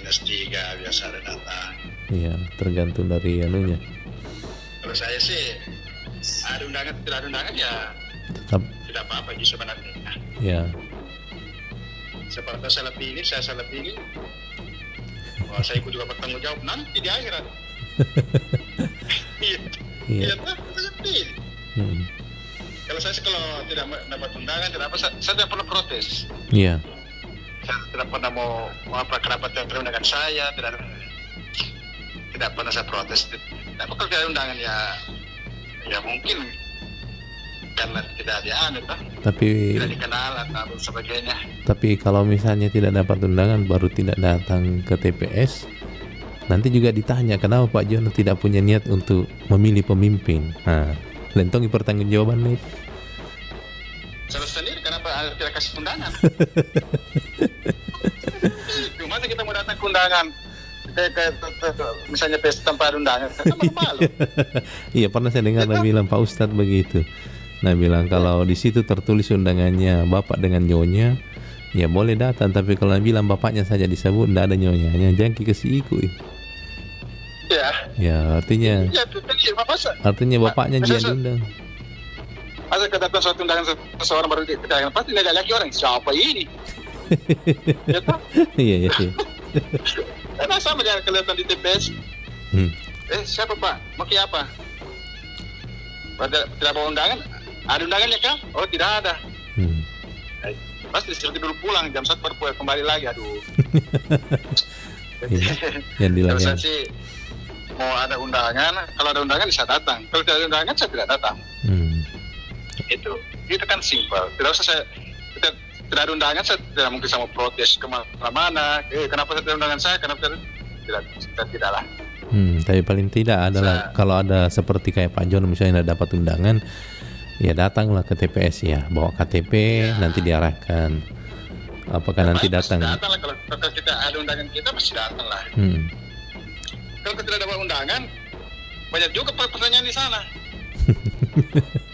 H-3 biasa ada datang. Iya, tergantung dari anunya. Kalau saya sih ada undangan, tidak ada undangan ya tetap tidak apa-apa sih sebenarnya. Ya. Seperti saya salah pilih. Wah, saya ikut juga bertanggung jawab nanti di akhirat. Iya. Kalau saya tidak dapat undangan, saya tidak pernah protes. Iya. Saya tidak pernah mau kerabat yang terundangan saya, tidak pernah saya protes. Tapi kalau tidak ada undangan ya mungkin karena tidak ada tapi tidak dikenal atau sebagainya. Tapi kalau misalnya tidak dapat undangan baru tidak datang ke TPS, nanti juga ditanya kenapa Pak Jono tidak punya niat untuk memilih pemimpin. Nah, lentongi pertanggungjawaban nih. Salah sendiri kenapa tidak kasih undangan? Gimana kita mau datang ke undangan? Misalnya pesta tanpa undangan, kan malu. Iya, pernah saya dengar bilang Pak Ustadz begitu. Nah, bilang kalau di situ tertulis undangannya bapak dengan nyonya, ya boleh datang. Tapi kalau bilang bapaknya saja disebut, tidak ada nyonyanya, jangan kasih ikut. Ya. Ya, artinya. Ya, artinya bapaknya dia diundang. Masa kedatang suatu undangan seseorang baru kita pasti tidak lagi orang siapa ini. Ya toh? Iya. Karena sama dengan kelihatan di TPS. Siapa Pak? Mau ke apa? Tidak bawa undangan? Ada undangannya kah? Oh, tidak ada. Pasti disuruh dulu pulang jam 1 baru kembali lagi. Aduh. Kalau saya sih mau ada undangan, kalau ada undangan bisa datang. Kalau tidak ada undangan saya tidak datang. Itu kan simpel. Tidak usah saya tidak ada undangan, saya tidak mungkin sama protes kemana-mana. Kenapa saya tidak undangan saya? Kenapa tidak lah. Tapi paling tidak adalah kalau ada seperti kayak Pak Jono misalnya tidak dapat undangan, ya datanglah ke TPS ya, bawa KTP nanti diarahkan. Apakah nanti datang? Datang lah, kalau kita ada undangan kita pasti datang lah. Kalau kita tidak dapat undangan, banyak juga pertanyaan di sana.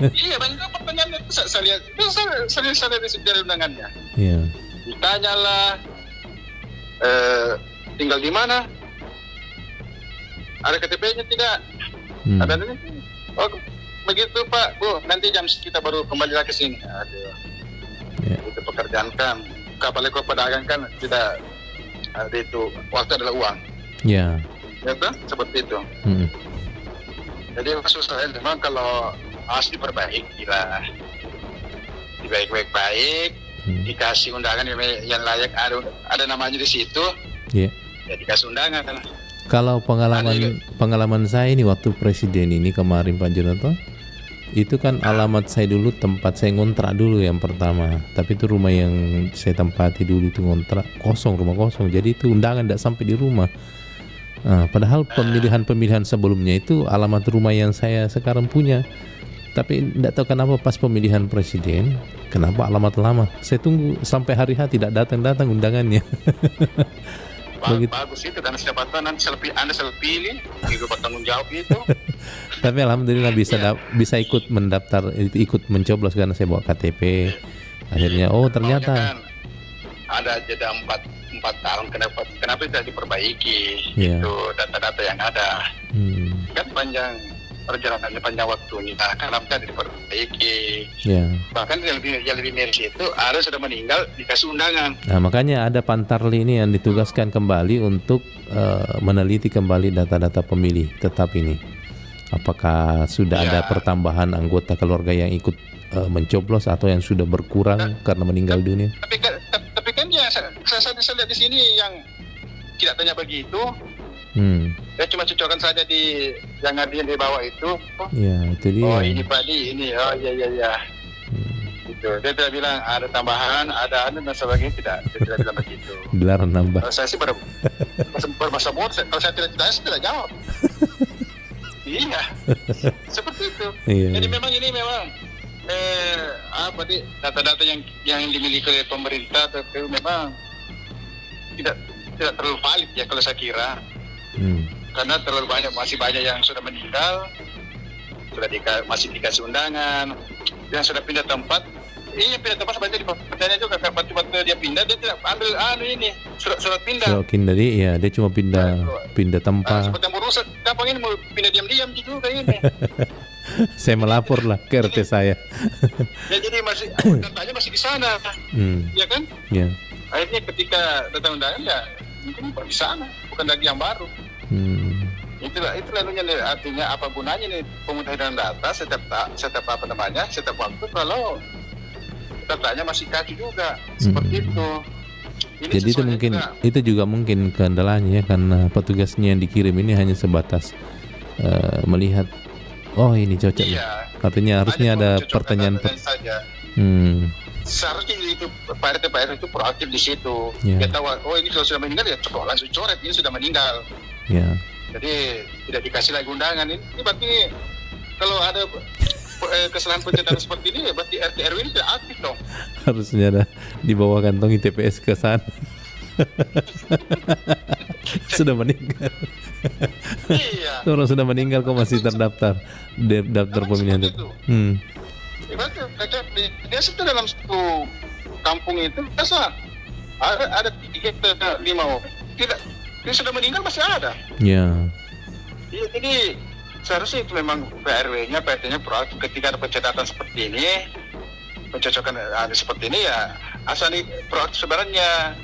Iya, banyak juga pertanyaan itu saya lihat dari undangannya. Iya. Ditanyalah, tinggal di mana? Ada KTP-nya tidak? Ada ini? Oh, begitu Pak, Bu. Nanti jam kita baru kembali lagi ke sini. Aduh. Itu pekerjaan kan. Apalagi kalau pedagang kan tidak ada itu. Waktu adalah uang. Iya. Ya tuh, seperti itu. Jadi maksud saya memang kalau harus diperbaiki lah. Dibaik-baik, dikasih undangan yang layak, ada namanya di situ. Iya. Ya dikasih undangan kan. Kalau pengalaman saya ini waktu presiden ini kemarin Pak Jono Itu kan alamat saya dulu, tempat saya ngontrak dulu yang pertama. Tapi itu rumah yang saya tempati dulu itu ngontrak kosong, rumah kosong. Jadi itu undangan tidak sampai di rumah. Padahal pemilihan sebelumnya itu alamat rumah yang saya sekarang punya. Tapi tidak tahu kenapa pas pemilihan presiden, kenapa alamat lama. Saya tunggu sampai hari H tidak datang undangannya. Bagus itu, karena siapa tahu nanti Anda pilih, itu bertanggung jawab itu. Tapi alhamdulillah bisa ikut mendaftar, ikut mencoblos karena saya bawa KTP. Akhirnya ternyata kan ada jeda 4 tahun, kenapa tidak diperbaiki? Itu data-data yang ada. Kan perjalanannya panjang waktunya, kenapa tidak diperbaiki? Bahkan yang lebih miris itu ada sudah meninggal dikasih undangan. Nah, makanya ada Pantarli ini yang ditugaskan kembali untuk meneliti kembali data-data pemilih tetap ini. Apakah sudah ada pertambahan anggota keluarga yang ikut mencoblos atau yang sudah berkurang karena meninggal dunia? Tapi kan ya saya lihat di sini yang tidak tanya begitu. Dia cuma cocokkan saja di yang ada di bawah itu. Ya, itu dia. Oh, ini padi, ini. Oh, iya. Gitu. Dia tidak bilang ada tambahan, ada dan sebagainya, dia tidak bilang begitu. Dilarang nambah. Kalau saya sih berbahasa bodoh, kalau saya tidak ditanya, saya tidak jawab. Iya. Seperti itu. Iya. Jadi memang ini data-data yang dimiliki oleh pemerintah itu memang tidak terlalu valid ya kalau saya kira. Karena terlalu masih banyak yang sudah meninggal, masih dikasih undangan, yang sudah pindah tempat. Pindah tempat sebenarnya di pertanyaan juga, waktu dia pindah dia tidak ambil surat pindah. Surat pindah dia cuma pindah tempat. Seperti yang berusaha, kampung ini mau pindah diam-diam juga ini. Saya melapor lah ke RT saya. Ya jadi datanya masih di sana, ya kan? Ya. Akhirnya ketika datang undangan ya mungkin di sana, bukan lagi yang baru. Itulah artinya apa gunanya nih pemutahiran data setiap waktu kalau datanya masih kaki juga seperti itu. Jadi itu juga mungkin kendalanya ya, karena petugasnya yang dikirim ini hanya sebatas melihat ini cocok. Artinya harusnya ada pertanyaan saja. Seharusnya itu Pak RT itu proaktif di situ. Dia tahu ini kalau sudah meninggal ya langsung coret ini sudah meninggal. Jadi tidak dikasih lagi undangan. Ini berarti kalau ada kesalahan pencatatan seperti ini ya berarti RT RW ini tidak aktif dong. Harusnya ada dibawa kantongi TPS ke sana. Sudah meninggal. Iya. Orang sudah meninggal kok masih terdaftar daftar pemilihan itu. Biasa itu dalam satu kampung itu biasa ada 3-5 orang. Dia sudah meninggal masih ada. Ya. Jadi seharusnya itu memang PRW-nya, PRT-nya proaktif ketika ada pencatatan seperti ini, pencocokan seperti ini ya asal ini proaktif sebenarnya.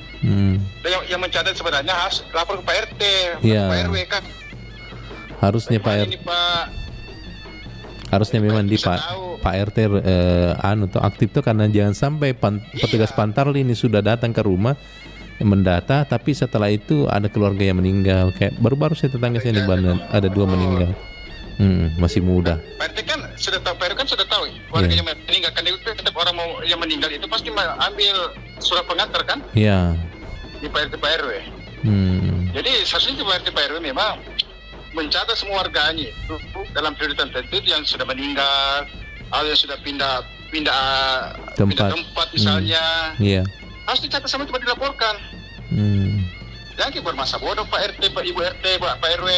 Dan yang mencatat sebenarnya harus lapor ke Pak RT, ke Pak RW kan. Harusnya Pak RT. Harusnya memang di Pak RT tuh aktif tuh, karena jangan sampai petugas Pantarli ini sudah datang ke rumah mendata, tapi setelah itu ada keluarga yang meninggal. Kayak baru-baru saya tetangga saya di Bandung ada 2 meninggal. Masih muda. Pak RT kan sudah tahu, Pak RW kan sudah tahu warganya meninggal kan, itu tetap orang yang meninggal itu pasti ambil surat pengantar kan? Iya. Di Pak RT Pak RW. Jadi seharusnya Pak RT Pak RW memang mencatat semua warganya itu dalam prioritas tertentu yang sudah meninggal, atau yang sudah pindah tempat misalnya. Iya. Harus dicatat sama cepat dilaporkan. Jangan bermasa bodoh Pak RT, Pak Ibu RT, Pak RW.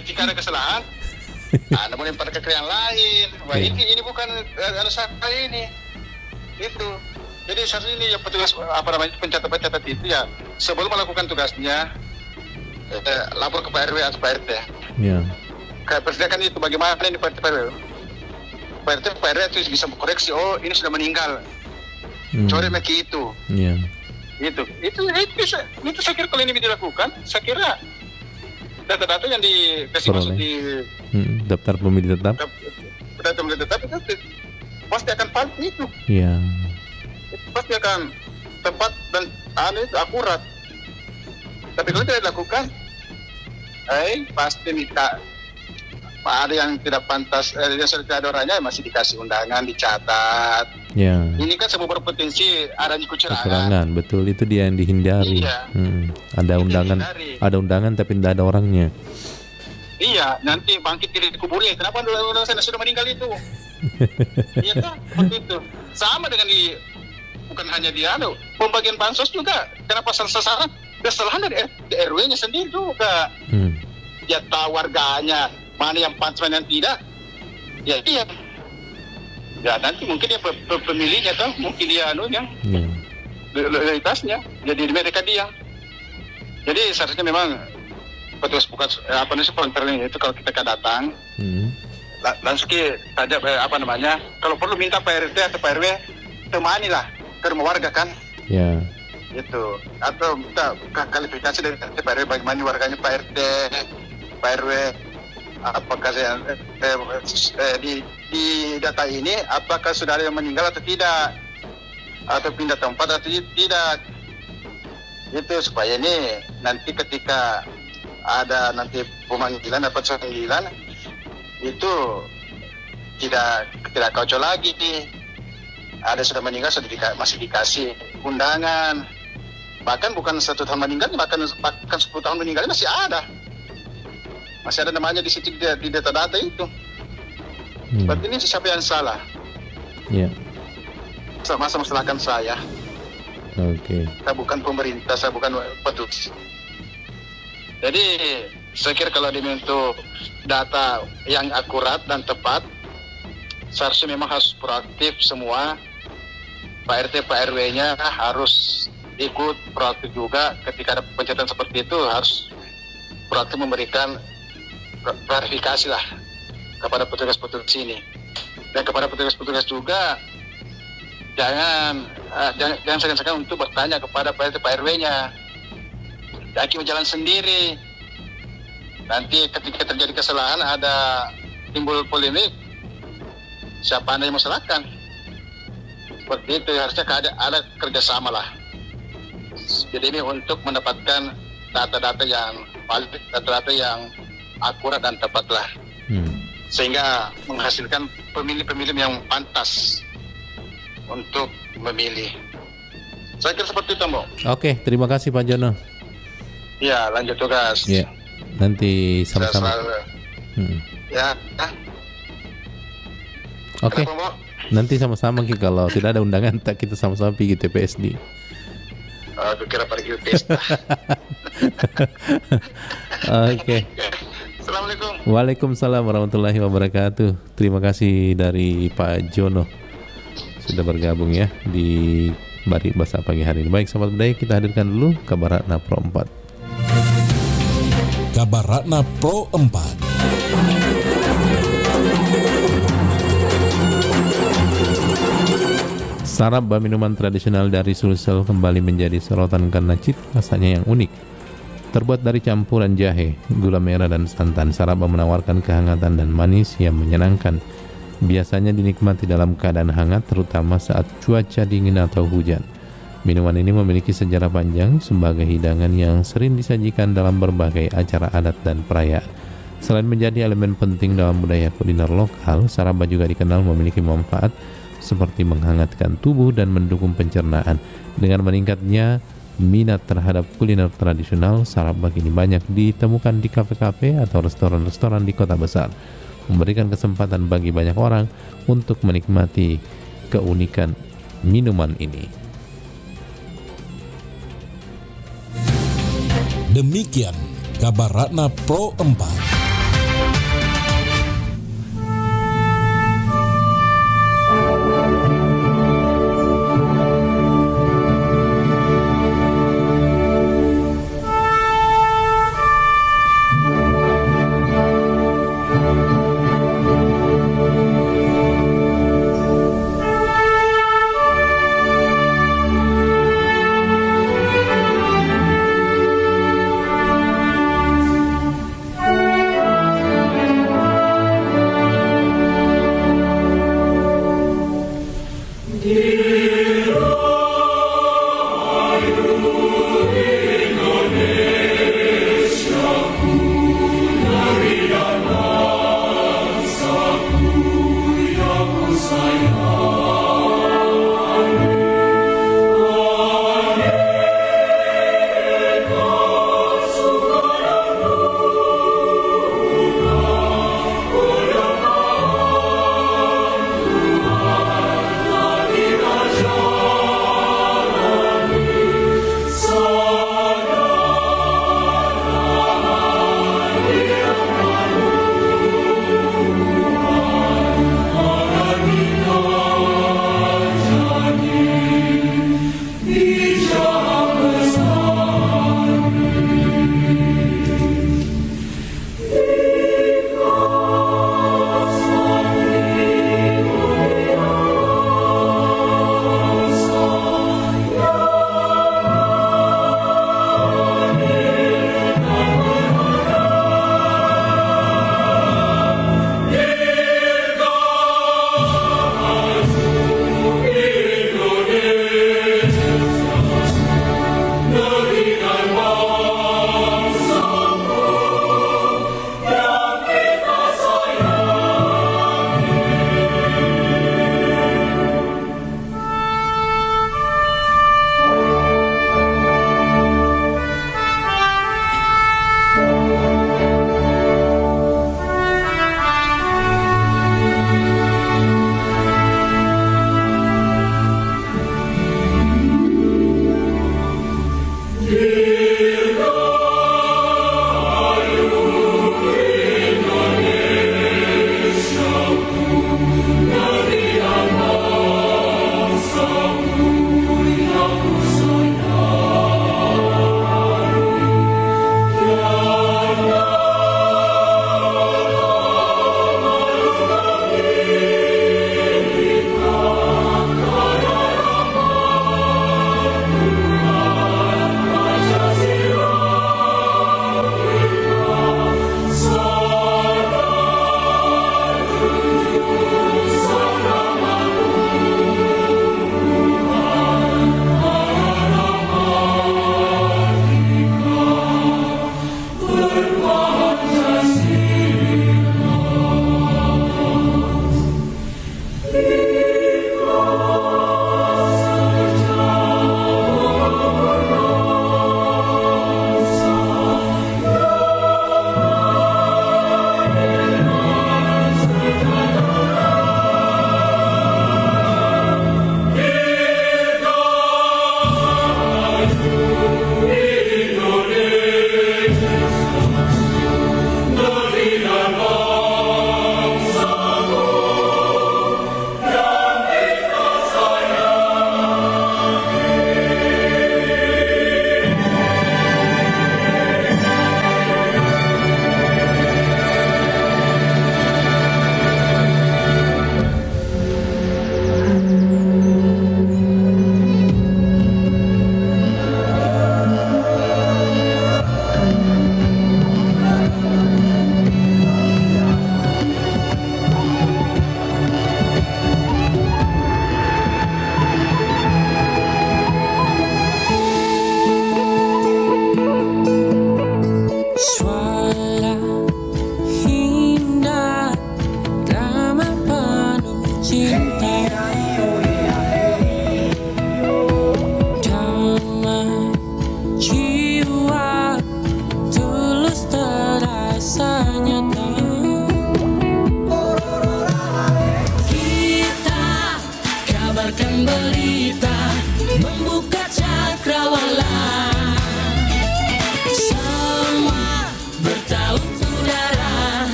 Ketika ada kesalahan, namun pada kekerian lain. Wah, ini bukan ada saya ini. Itu. Jadi seharusnya ini yang petugas pencatat itu ya sebelum melakukan tugasnya lapor ke Pak RW atau Pak RT. Iya. Kayak persidakan itu bagaimana ini Pak RW. Pak RT, Pak RW itu bisa koreksi. Oh, ini sudah meninggal. Coret lagi itu. Iya. Itu saya kira kalau ini dilakukan, saya kira data-data yang dikasih masuk di daftar pemilih tetap. Data pemilih tetap itu pasti akan valid itu. Iya. Pasti akan tepat dan itu akurat. Tapi kalau tidak dilakukan, pasti minta ada yang tidak pantas, yang sudah tidak ada orangnya masih dikasih undangan, dicatat. Ya. Ini kan semua berpotensi adanya kecurangan. Kecurangan, betul, itu dia yang dihindari. Iya. Ada undangan tapi tidak ada orangnya. Iya, nanti bangkit tidak dikuburi. Kenapa orang sana sudah meninggal itu? Iya kan, seperti itu. Sama dengan bukan hanya di pembagian bansos juga. Kenapa sasaran? Kesalahan dari RW-nya sendiri juga. Dia tahu warganya mana yang pantas, mana yang tidak. Ya iya. Ya nanti mungkin dia pemilihnya tuh, mungkin dia loyalitasnya. Jadi mereka dia. Jadi seharusnya memang petugas penterling itu kalau kita datang, langsung ada kalau perlu minta Pak RT atau Pak RW temanilah ke rumah warga kan. Ya. Itu atau minta kualifikasi dari Pak RW bagaimana warganya Pak RT, Pak RW, apakah di data ini apakah sudah ada yang meninggal atau tidak, atau pindah tempat atau tidak. Itu supaya ini nanti ketika ada nanti pemanggilan dapat panggilan itu tidak kacau lagi. Ada sudah meninggal masih dikasih undangan, bahkan bukan 1 tahun meninggal, bahkan 10 tahun meninggal masih ada namanya di situ di data-data itu. Berarti ini siapa yang salah? Iya. Masa masalahkan saya. Oke. Saya bukan pemerintah, saya bukan petugas. Jadi saya kira kalau diminta data yang akurat dan tepat, seharusnya memang harus proaktif semua. Pak RT, Pak RW-nya harus ikut proaktif juga. Ketika ada pencatatan seperti itu harus proaktif memberikan klarifikasi lah kepada petugas-petugas ini. Dan kepada petugas-petugas juga jangan segan-segan untuk bertanya kepada Pak RT, Pak RW-nya. Hakim jalan sendiri. Nanti ketika terjadi kesalahan ada timbul polemik, siapa yang masalahkan? Seperti itu, harusnya ada kerjasama lah. Jadi ini untuk mendapatkan data-data yang valid, data-data yang akurat dan tepat lah. Sehingga menghasilkan pemilih-pemilih yang pantas untuk memilih. Saya kira seperti itu, Mbak. Oke, terima kasih Pak Jono. Ya, lanjut tugas. Ya, nanti sama-sama. Ya. Oke. Nanti sama-sama kalau tidak ada undangan kita sama-sama pergi TPS di. Aku kira pergi pesta. Oke. Assalamualaikum. Waalaikumsalam warahmatullahi wabarakatuh. Terima kasih dari Pak Jono sudah bergabung ya di Bari Basa pagi hari ini. Baik, sahabat budaya, kita hadirkan dulu kabar Ratna Pro 4. Kabar Ratna Pro 4. Sarap minuman tradisional dari Sulsel kembali menjadi sorotan karena cita rasanya yang unik. Terbuat dari campuran jahe, gula merah dan santan, sarap menawarkan kehangatan dan manis yang menyenangkan. Biasanya dinikmati dalam keadaan hangat, terutama saat cuaca dingin atau hujan. Minuman ini memiliki sejarah panjang sebagai hidangan yang sering disajikan dalam berbagai acara adat dan perayaan. Selain menjadi elemen penting dalam budaya kuliner lokal, saraba juga dikenal memiliki manfaat seperti menghangatkan tubuh dan mendukung pencernaan. Dengan meningkatnya minat terhadap kuliner tradisional, saraba kini banyak ditemukan di kafe-kafe atau restoran-restoran di kota besar, memberikan kesempatan bagi banyak orang untuk menikmati keunikan minuman ini. Demikian kabar Ratna Pro 4.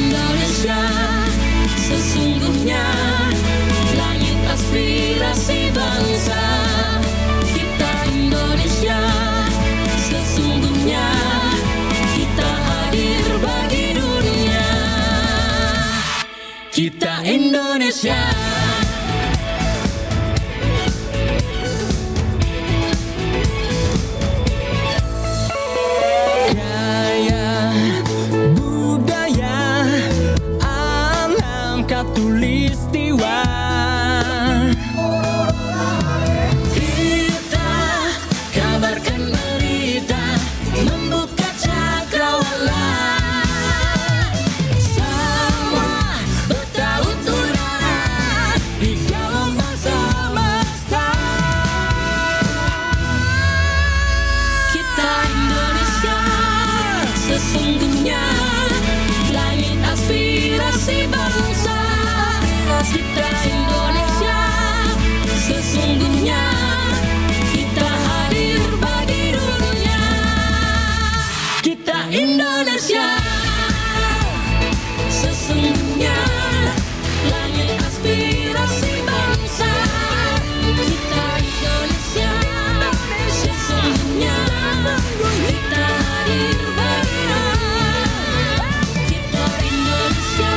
Indonesia, sesungguhnya langit aspirasi bangsa. Kita Indonesia, sesungguhnya kita hadir bagi dunia. Kita Indonesia. Tulistiwa kita kabarkan berita, membuka cakrawala. Semua bertaut udara di gelombang semesta. Kita Indonesia, sesungguhnya langit aspirasi bangsa. Kita Indonesia, sesungguhnya kita hadir bagi dunia. Kita Indonesia, sesungguhnya langit aspirasi bangsa. Kita Indonesia, sesungguhnya kita hadir bagi dunia. Kita Indonesia,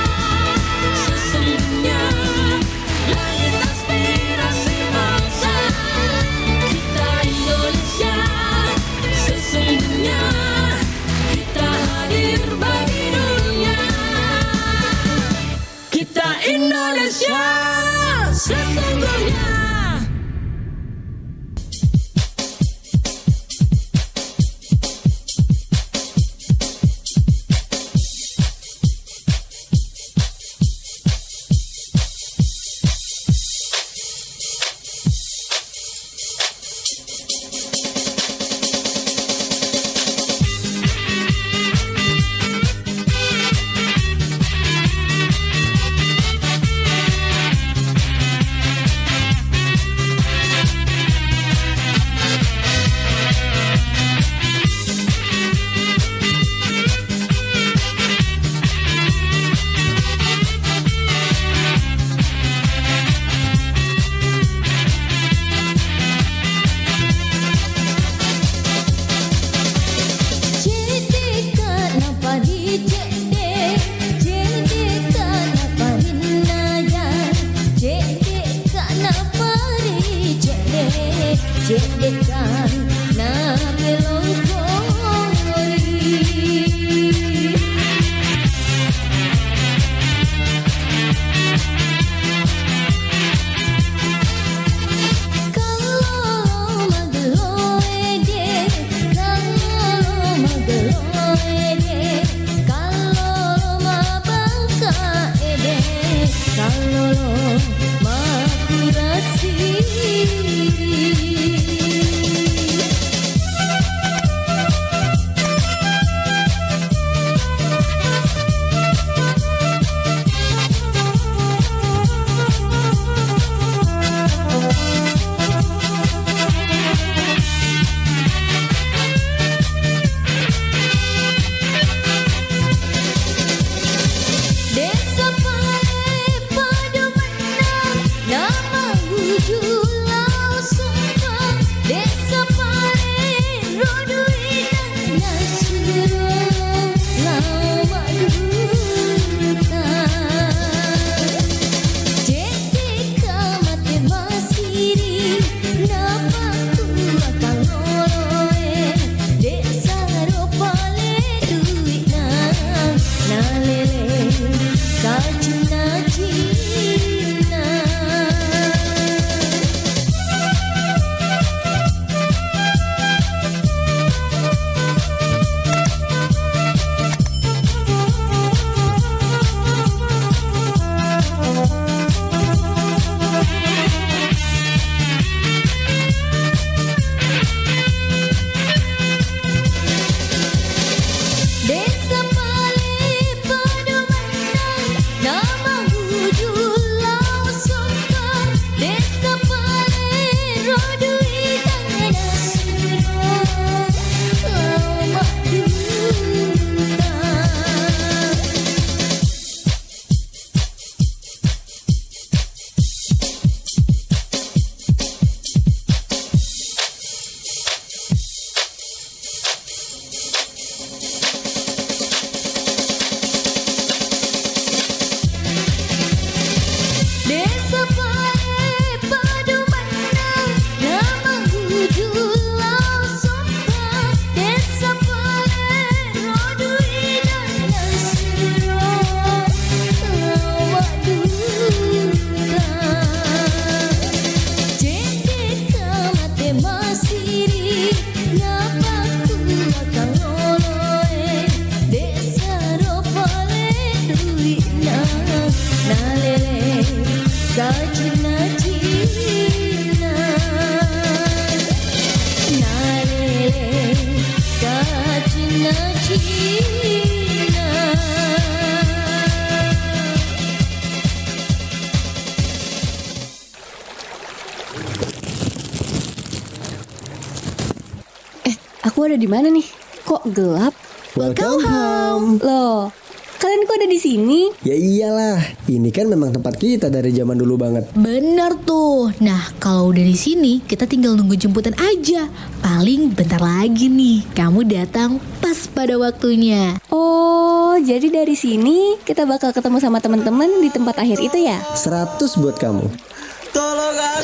aku ada di mana nih? Kok gelap? Welcome home. Loh, kalian kok ada di sini? Ya iyalah, ini kan memang tempat kita dari zaman dulu banget. Bener tuh. Nah, kalau udah di sini, kita tinggal nunggu jemputan aja. Paling bentar lagi nih, kamu datang pas pada waktunya. Oh, jadi dari sini kita bakal ketemu sama teman-teman di tempat akhir itu ya? 100 buat kamu.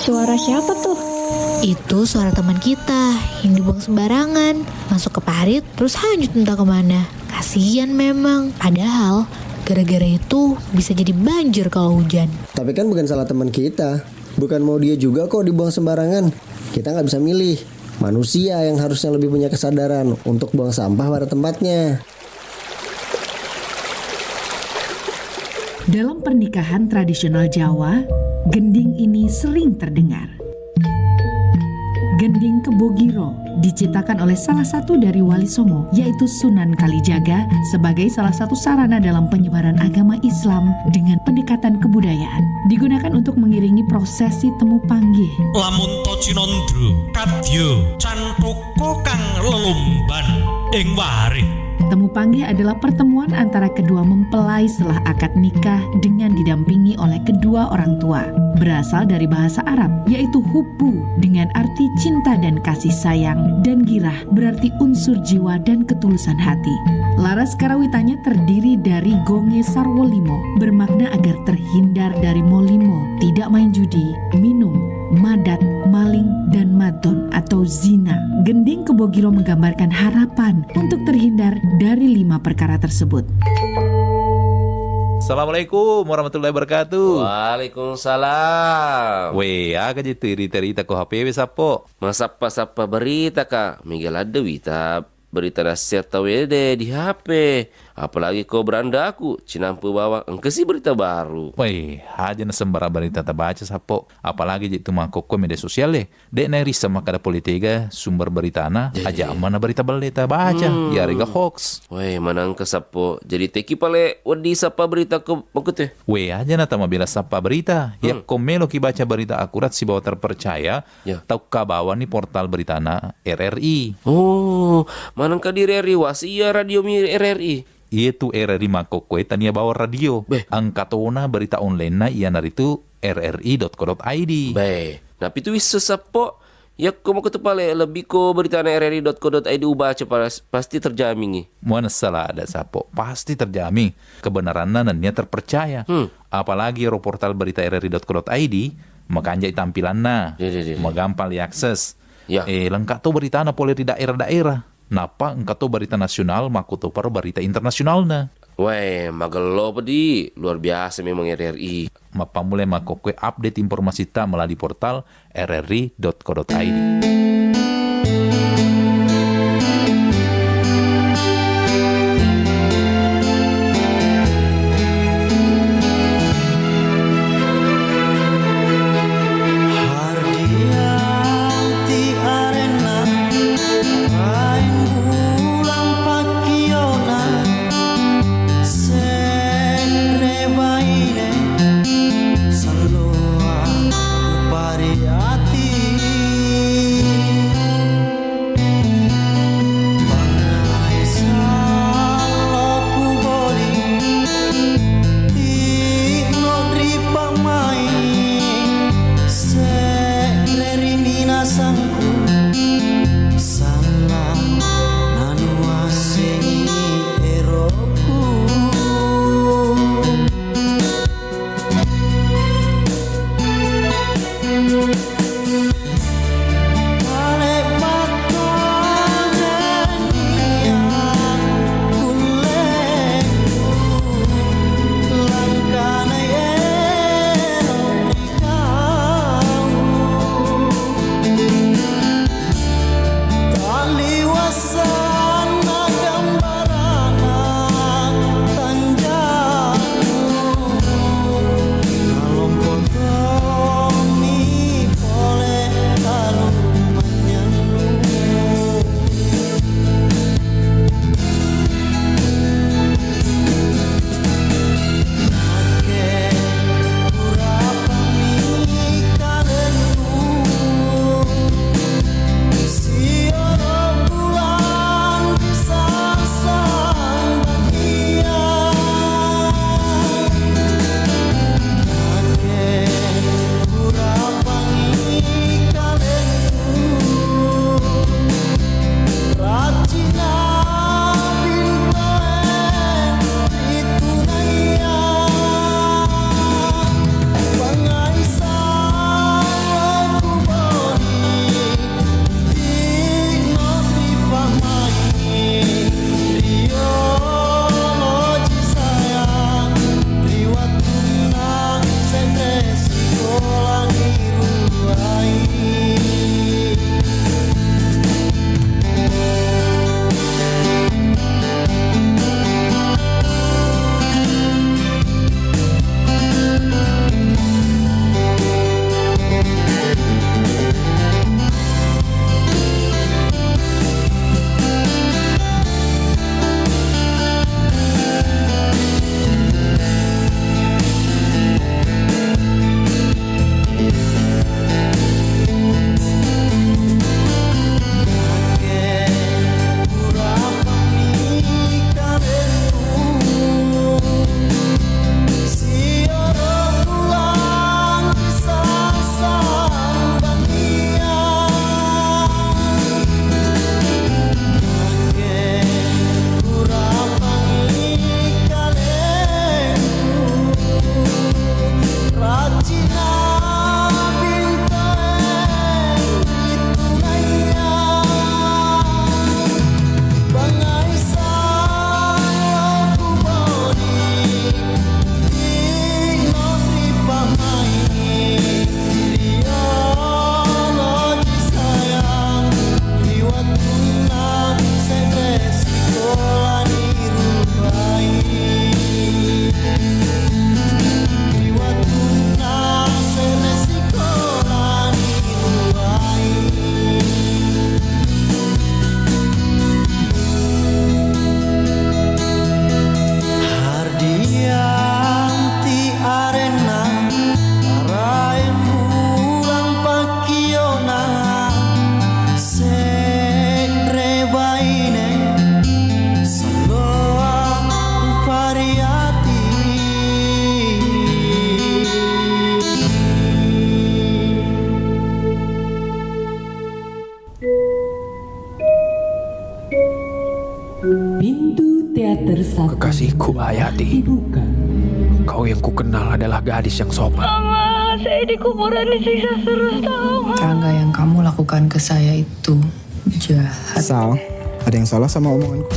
Suara siapa tuh? Itu suara teman kita yang dibuang sembarangan, masuk ke parit terus hanyut entah kemana. Kasian memang, padahal gara-gara itu bisa jadi banjir kalau hujan. Tapi kan bukan salah teman kita, bukan mau dia juga kok dibuang sembarangan. Kita nggak bisa milih. Manusia yang harusnya lebih punya kesadaran untuk buang sampah pada tempatnya. Dalam pernikahan tradisional Jawa, gending ini sering terdengar. Gending Kebogiro diciptakan oleh salah satu dari Wali Songo, yaitu Sunan Kalijaga, sebagai salah satu sarana dalam penyebaran agama Islam dengan pendekatan kebudayaan. Digunakan untuk mengiringi prosesi temu panggih. Lamun tocinondro kadya cantoko kang lelumban ing warih. Temu panggih adalah pertemuan antara kedua mempelai setelah akad nikah dengan didampingi oleh kedua orang tua. Berasal dari bahasa Arab, yaitu hubbu dengan arti cinta dan kasih sayang, dan girah berarti unsur jiwa dan ketulusan hati. Laras karawitanya terdiri dari gonge sarwolimo, bermakna agar terhindar dari molimo, tidak main judi, minum, madat, maling, dan madon atau zina. Gending Kebogiro menggambarkan harapan untuk terhindar dari 5 perkara tersebut. Assalamualaikum warahmatullahi wabarakatuh. Waalaikumsalam. Aga je cerita ko HP sapo. Masapa berita kak. Miguel ada berita nasihat tahu deh di HP. Apalagi kau beranda aku cinampu bawa engkesi berita baru. Woi, aja na sembara berita terbaca sapo. Apalagi itu mangkok media sosial deh. Dek nari sama kada politika sumber berita na aja mana berita berita baca. Ya rega hoax. Woi, manang ke sapo. Jadi teki pale wadi sapa berita ke makute. Woi, aja na tama bila sapa berita. Ya komelo ki baca berita akurat si bawa terpercaya. Tau kabawa nih portal berita na RRI. Oh, manang ka di RRI wasia radio mi RRI. Itu RRI Makokwe tania bawa radio. Angkatona berita online na iya naritu rri.co.id. Nah itu bisa sapo. Ya kau mau ketepale lebih ko berita na rri.co.id ubaca pasti terjamin nih. Mana salah ada sapo. Pasti terjamin. Kebenaran nannya terpercaya. Apalagi portal berita rri.co.id makanjai tampilan na. Magampang diakses. Lengkap tuh berita na boleh di daerah-daerah. Napa engkau berita nasional makuto per berita internasional na. Weh, magelo pedi, luar biasa memang RRI. Mapa mulai makokwe update informasi ta melalui portal rri.co.id. Ku hayati, kau yang ku kenal adalah gadis yang sopan. Mama, saya di kuburan disiksa terus, Mama. Rangga, yang kamu lakukan ke saya itu jahat. Sal, ada yang salah sama omonganku?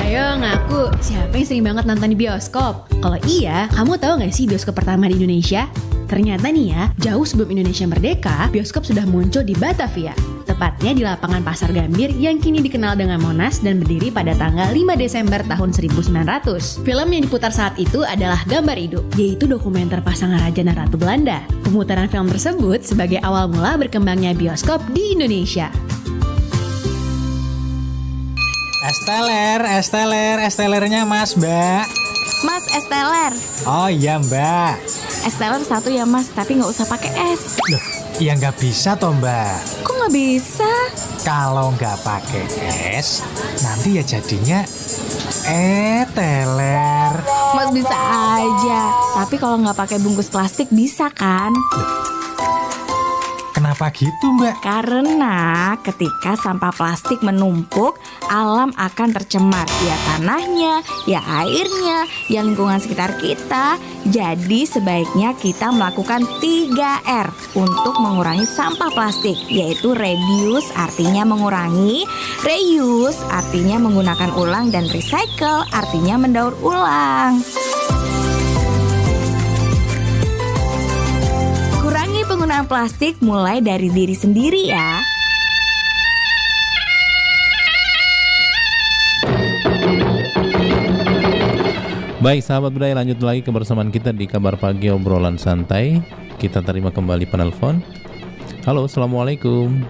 Ayo ngaku, siapa yang sering banget nonton di bioskop? Kalau iya, kamu tahu gak sih bioskop pertama di Indonesia? Ternyata nih ya, jauh sebelum Indonesia merdeka, bioskop sudah muncul di Batavia. Tepatnya di lapangan Pasar Gambir yang kini dikenal dengan Monas dan berdiri pada tanggal 5 Desember tahun 1900. Film yang diputar saat itu adalah Gambar Hidup, yaitu dokumenter pasangan Raja dan Ratu Belanda. Pemutaran film tersebut sebagai awal mula berkembangnya bioskop di Indonesia. Estelernya Mas, Mbak. Mas, esteler. Oh iya, Mbak. Esteler satu ya, Mas, tapi nggak usah pakai es. Loh, ya nggak bisa toh, Mbak. Kok nggak bisa? Kalau nggak pakai es, nanti ya jadinya teler. Mas, bisa aja. Tapi kalau nggak pakai bungkus plastik bisa kan? Kenapa gitu, Mbak? Karena ketika sampah plastik menumpuk, alam akan tercemar. Ya tanahnya, ya airnya, ya lingkungan sekitar kita. Jadi sebaiknya kita melakukan 3R untuk mengurangi sampah plastik, yaitu reduce artinya mengurangi, reuse artinya menggunakan ulang, dan recycle artinya mendaur ulang. Kurangi penggunaan plastik mulai dari diri sendiri ya. Baik sahabat budaya, lanjut lagi kebersamaan kita di Kabar Pagi Obrolan Santai. Kita terima kembali penelpon. Halo, Assalamualaikum.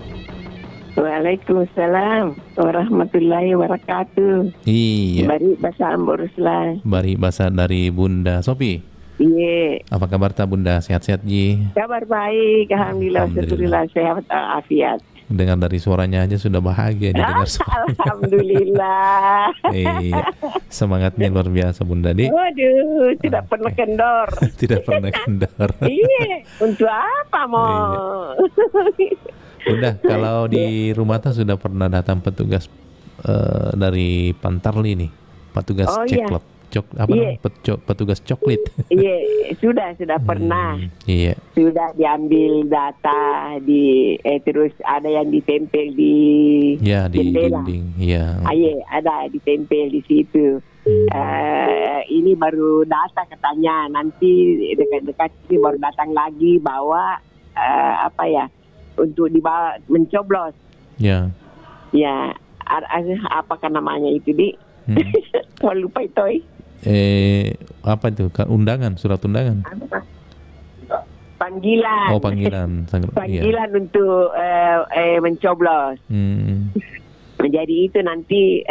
Waalaikumsalam warahmatullahi wabarakatuh. Iya. Bari bahasa Amboruslah. Bari bahasa dari Bunda Sopi. Iya. Apa kabar ta Bunda? Sehat-sehat Ji? Kabar baik, alhamdulillah sehat afiat. Dengar dari suaranya aja sudah bahagia didengar suara. Alhamdulillah. Iya. Semangatnya luar biasa Bunda Di. Waduh, tidak pernah kendor. Tidak pernah kendor. Iya, untuk apa mau? Bunda, kalau di rumah ta sudah pernah datang petugas dari Pantarli nih, petugas ceklot. Petugas coklit. Iya, sudah pernah. Iya. Sudah diambil data terus ada yang ditempel di jendela. Dinding. Iya. Iya, ada ditempel di situ. Ini baru data katanya, nanti dekat-dekat ini baru datang lagi bawa untuk dibawa mencoblos. Ya. Ya, apakah namanya itu Kalau lupa itu. Apa itu? Surat undangan. Panggilan. Oh, panggilan. Panggilan untuk mencoblos. Jadi itu nanti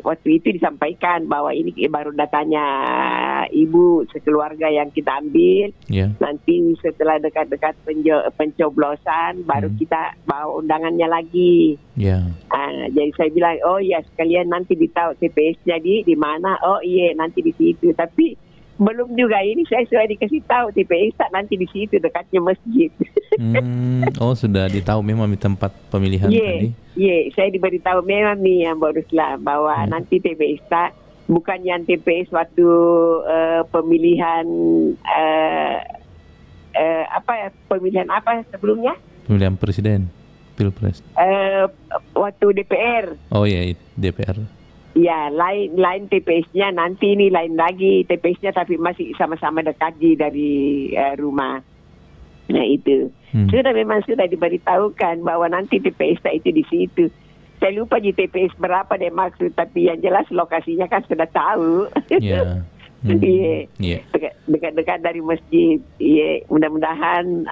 waktu itu disampaikan bahwa ini baru datanya ibu sekeluarga yang kita ambil. Nanti setelah dekat-dekat pencoblosan baru kita bawa undangannya lagi. Jadi saya bilang, oh ya sekalian nanti ditahu TPS-nya di mana. Oh iya nanti di situ. Tapi belum juga, ini saya sudah dikasih tahu TPS nanti di situ dekatnya masjid. Oh sudah ditahu memang di tempat pemilihan tadi. Iya, saya diberitahu memang nih yang baruslah bahwa nanti TPS bukan yang TPS waktu pemilihan pemilihan apa sebelumnya? Pemilihan presiden, pilpres. Waktu DPR. Oh iya, DPR. Ya, lain TPS-nya, nanti ini lain lagi TPS-nya, tapi masih sama-sama dekat dari rumah. Nah itu sudah diberitahukan bahwa nanti TPS itu di situ. Saya lupa di TPS berapa deh maksud, tapi yang jelas lokasinya kan sudah tahu. Iya. Dekat-dekat dari masjid. Iya, mudah-mudahan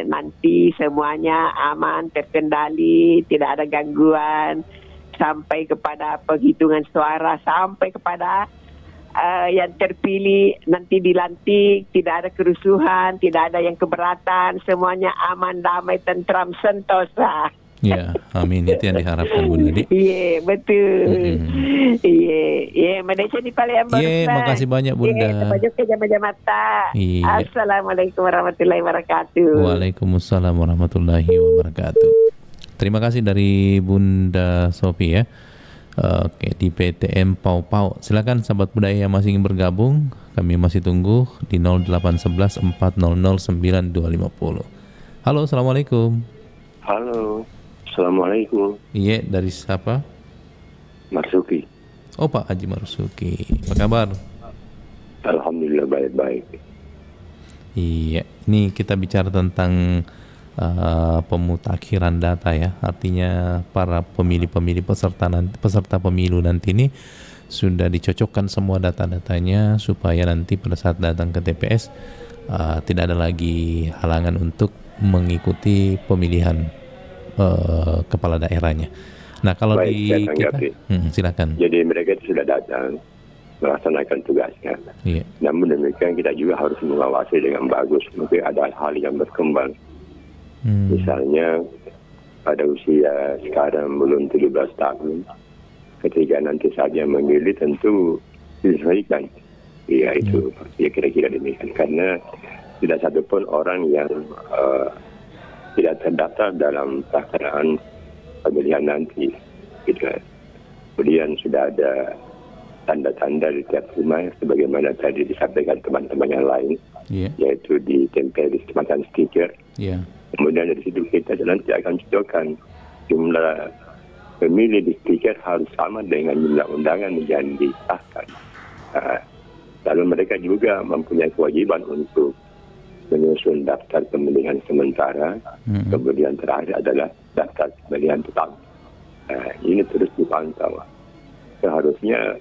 nanti semuanya aman, terkendali, tidak ada gangguan. Sampai kepada penghitungan suara, sampai kepada yang terpilih nanti dilantik, tidak ada kerusuhan, tidak ada yang keberatan, semuanya aman, damai, tentram, sentosa. Ya, amin, itu yang diharapkan Bunda Di. Iya, betul. Iya, Malaysia di Palembang. Iya, makasih banyak Bunda. Iya, baju ke jam-jamata. Assalamualaikum warahmatullahi wabarakatuh. Waalaikumsalam warahmatullahi wabarakatuh. Terima kasih dari Bunda Sofi ya. Oke, di PTM Pau. Silakan sahabat budaya yang masih ingin bergabung, kami masih tunggu di 0811 400 9250. Halo, assalamualaikum. Halo, assalamualaikum. Iya, dari siapa? Marsuki. Oh, Pak Haji Marsuki. Apa kabar? Alhamdulillah baik-baik. Iya, ini kita bicara tentang pemutakhiran data ya, artinya para pemilih-pemilih peserta pemilu nanti ini sudah dicocokkan semua data-datanya supaya nanti pada saat datang ke TPS tidak ada lagi halangan untuk mengikuti pemilihan kepala daerahnya. Nah kalau baik, di kita, silakan. Jadi mereka itu sudah datang melaksanakan tugasnya. Iya. Namun demikian kita juga harus mengawasi dengan bagus. Mungkin ada hal yang berkembang. Misalnya pada usia sekarang belum 17 tahun, ketika nanti saatnya memilih tentu disesuaikan. Ya itu, ya kira-kira demikian. Karena tidak satupun orang yang tidak terdaftar dalam pelaksanaan pemilihan nanti. Gitu. Kemudian sudah ada tanda-tanda di tiap rumah, sebagaimana tadi disampaikan teman-teman yang lain, yaitu ditempel di semacam stiker. Kemudian dari situ kita nanti akan cocokkan jumlah pemilih di stiker harus sama dengan jumlah undangan yang disahkan. Lalu mereka juga mempunyai kewajiban untuk menyusun daftar pemilihan sementara, kemudian terakhir adalah daftar pemilihan tetap. Ini terus dipantau. Seharusnya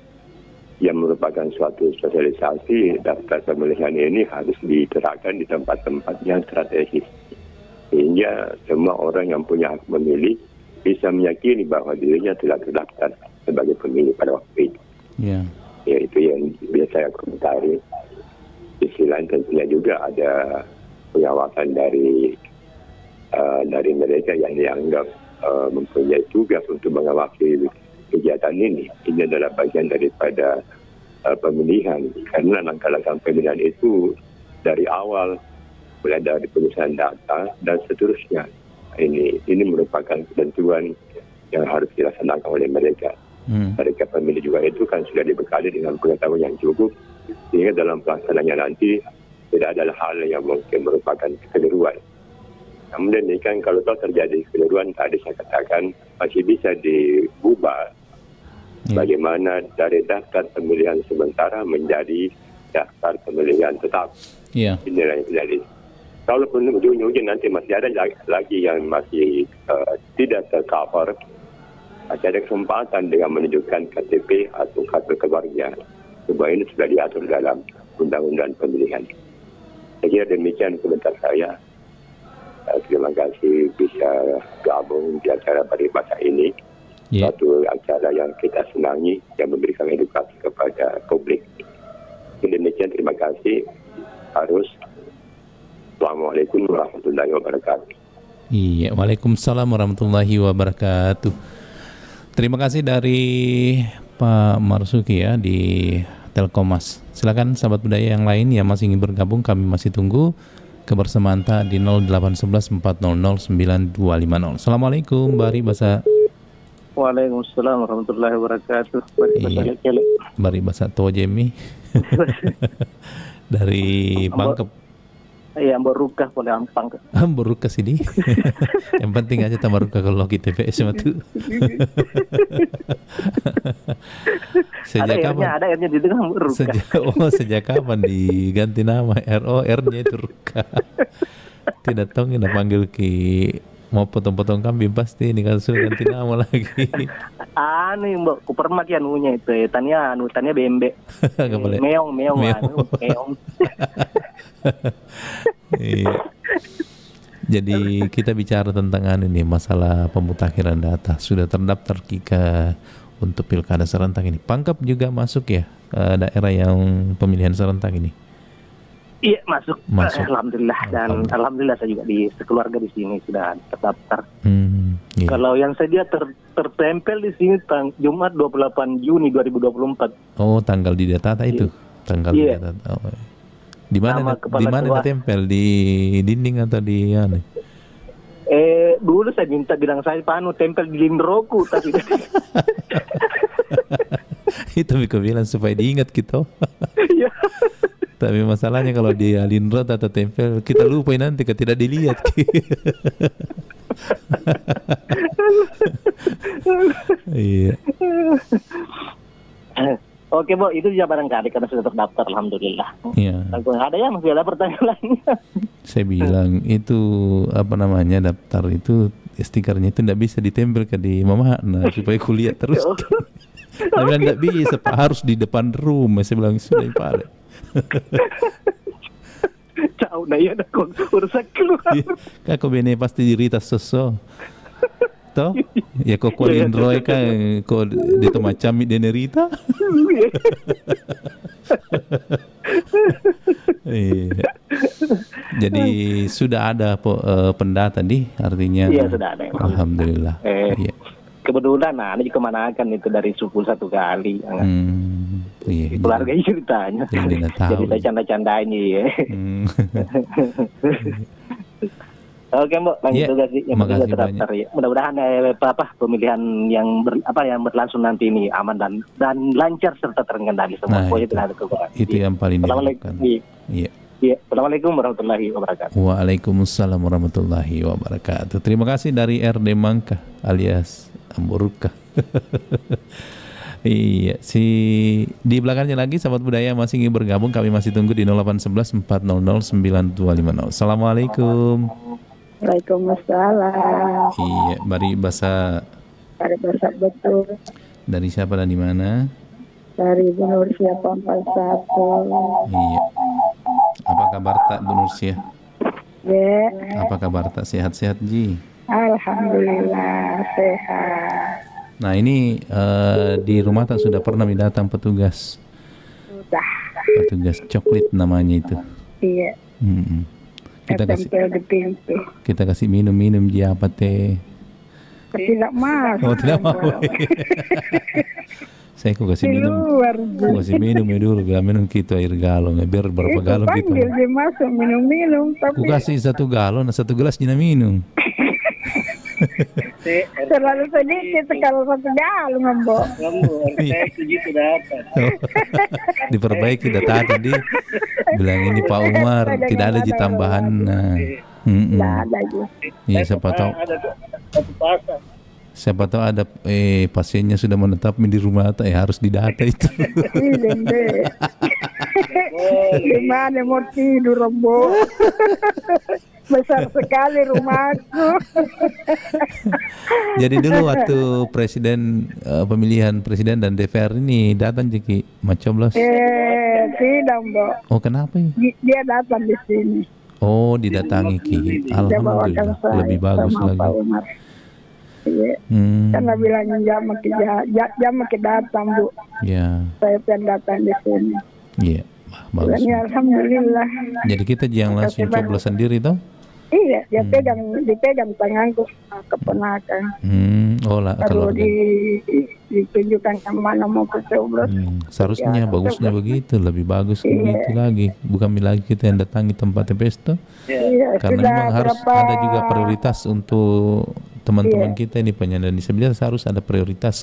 yang merupakan suatu sosialisasi daftar pemilihan ini harus diterapkan di tempat-tempat yang strategis. Sehingga semua orang yang punya hak memilih bisa meyakini bahwa dirinya telah terdaftar sebagai pemilih pada waktu itu. Ya itu yang biasa saya komentari. Di sisi lain tentunya juga ada pengawasan dari mereka yang dianggap mempunyai tugas untuk mengawasi kegiatan ini. Ini adalah bagian daripada pemilihan. Karena langkah-langkah pemilihan itu dari awal, mulai dari penyusunan data dan seterusnya. Ini merupakan ketentuan yang harus dilaksanakan oleh mereka. Mereka pemilih juga itu kan sudah dibekali dengan pengetahuan yang cukup, sehingga dalam pelaksanaannya nanti tidak ada hal yang mungkin merupakan kekeliruan. Namun demikian kalau terjadi kekeliruan tadi saya katakan masih bisa diubah. Bagaimana dari daftar pemilihan sementara menjadi daftar pemilihan tetap. Inilah yang terjadi. Kalaupun ujung-ujung nanti masih ada lagi yang masih tidak tercover, masih ada kesempatan dengan menunjukkan KTP atau kartu keluarga. Semua ini sudah diatur dalam undang-undang pemilihan. Saya kira demikian komentar saya. Terima kasih bisa gabung di acara Paribasa ini. Suatu acara yang kita senangi, yang memberikan edukasi kepada publik. Demikian, terima kasih. Assalamualaikum warahmatullahi wabarakatuh. Iya, waalaikumsalam warahmatullahi wabarakatuh. Terima kasih dari Pak Marsuki ya di Telkomas. Silakan sahabat budaya yang lain yang masih ingin bergabung, kami masih tunggu kebersamaan di 0811 400 9250. Assalamualaikum, Bari Basa. Waalaikumsalam warahmatullahi wabarakatuh. Bari Basa Tojemi dari Pangkep. Iya, Borukah boleh ampang. Borukah sini. Yang penting aja tambah Borukah kalau kita TPS sama tuh. Sejak kapan? Ada airnya di tengah Borukah. Sejak kapan diganti nama RO-R-nya itu Rukah. Tidak tahu kita panggil ki mau potong-potong kambing pasti ini kan sudah ganti nama lagi. Mbak kupermak ya nunya itu tanya bembe. Meong. Jadi kita bicara tentang ini masalah pemutakhiran data sudah terdaftar jika untuk pilkada serentak ini. Pangkep juga masuk ya daerah yang pemilihan serentak ini. Iya masuk. Alhamdulillah dan alhamdulillah saya juga di sekeluarga di sini sudah terdaftar. Kalau yang saya tertempel di sini Jumat 28 Juni 2024. Oh, tanggal di data itu. Tanggal di data. Oh. Di mana tempel di dinding atau di mana? Dulu saya minta bilang saya tempel di lindroku tapi Tapi kau bilang supaya diingat kita. Tapi masalahnya kalau dia linrot atau tempel, kita lupa nanti tidak dilihat. Iya. Oke, Bu, itu juga barangkali karena sudah terdaftar, alhamdulillah. Iya. Ada yang masih ada pertanyaan lainnya? Saya bilang itu apa namanya, daftar itu stikernya itu tidak bisa ditempelkan di Mama Hana supaya kuliah terus. Dia bilang tidak bisa, Pak, harus di depan rumah. Saya bilang sudah Pak. Jauh nah ya, kok urusan keluar. Kau bene pasti dirita soso. Toh, ya kok Colin Roy kan kok dito macam di nerita. Iya. Jadi sudah ada pendata nih, artinya. Iya, sudah ada. Alhamdulillah. Iya. Kebetulan, ini kemanakan itu dari suku satu kali. Iya. Keluarga ceritanya. Jadi saya canda-candain ya. Oke, Mbak, lanjut juga sih yang sudah terdaftar ya. Mudah-mudahan pemilihan yang berlangsung nanti ini aman dan lancar serta terkendali semua. Pokoknya tidak ada kekurangan. Itu yang paling diharapkan. Iya. Iya. Assalamualaikum warahmatullahi wabarakatuh. Waalaikumsalam warahmatullahi wabarakatuh. Terima kasih dari RD Mangka alias Amburuka. Iya, di belakangnya lagi sahabat budaya masih ingin bergabung, kami masih tunggu di 0811 400 9250. Assalamualaikum. Waalaikumsalam. Iya, Bari Basa. Bari Basa betul. Dari siapa dan di mana? Dari Bu Nursia Pampas 1. Iya. Apa kabar tak Bu Nursia? Ya. Apa kabar tak, sehat-sehat Ji? Alhamdulillah sehat. Nah ini di rumah tak sudah pernah datang petugas? Sudah. Petugas coklat namanya itu. Iya. Kita kasih minum dia apa teh? Tidak mau. Oh tidak mau. Saya kok kasih minum. Kasih minum ya dulu, biar minum kita air galon, biar berapa galon kita. Panggil dia masuk minum. Tapi aku kasih 1 galon, 1 gelas dia minum. Terlalu sedikit kalau 1 galon ngambok. Saya setuju sudah apa? Diperbaiki data tadi. Bilang ini Pak Umar tidak ada tambahan. Tidak ada. Iya, siapa tahu ada pasiennya sudah menetap di rumah atau harus didata itu. Gimana mau tidur Rombo? Besar sekali rumahku. Jadi dulu waktu pemilihan presiden dan DPR ini datang Jeki Macoblos. Tidak, Mbak. Oh kenapa ya? Dia datang di sini. Oh didatangi Ki. Alhamdulillah lebih bagus lagi. Iya. Karena bilangnya jam datang Bu. Iya. Saya pengen datang di sini. Iya. Bagus. Ya, alhamdulillah. Jadi kita yang langsung coblos sendiri toh? Iya, dia dipegang tanganku keponakan. Kalau ditunjukkan kemana mau ke coblos. Seharusnya bagusnya begitu, lebih bagus begitu lagi. Bukan lagi kita yang datangi tempat TPS tuh. Iya, karena memang harus ada juga prioritas untuk teman-teman kita ini penyandang disabilitas, harus ada prioritas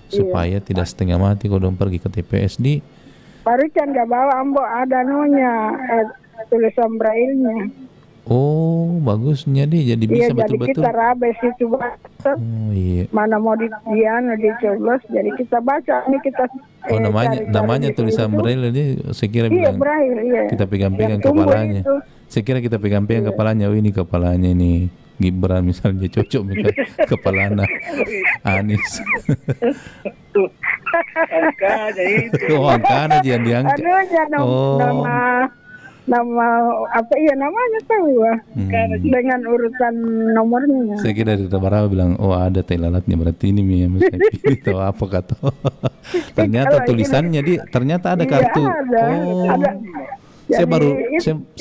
supaya tidak setengah mati kalau pergi ke TPS di. Parikan gak bawa Ambo, ada tulisan braille-nya. Oh, bagusnya deh, jadi bisa betul-betul. Jadi kita rabes itu baca. Mana mau dicoblos, jadi kita baca. Ini kita. Namanya tulisan braille ini, saya kira bilang. Braille, iya. Kita pegang-pegang kepalanya. Itu. Saya kira kita pegang-pegang kepalanya. Oh ini kepalanya ini Gibran misalnya cocok kepala Anies. Angkanya itu. Oh angkanya jangan diangkat. Nama apa namanya tahu ya. Dengan urutan nomornya. Saya kira di Tabarawa bilang ada telalatnya, berarti ini Mia mesti pilih tahu apa kata. Ternyata tulisannya ternyata ada kartu. Ada. Saya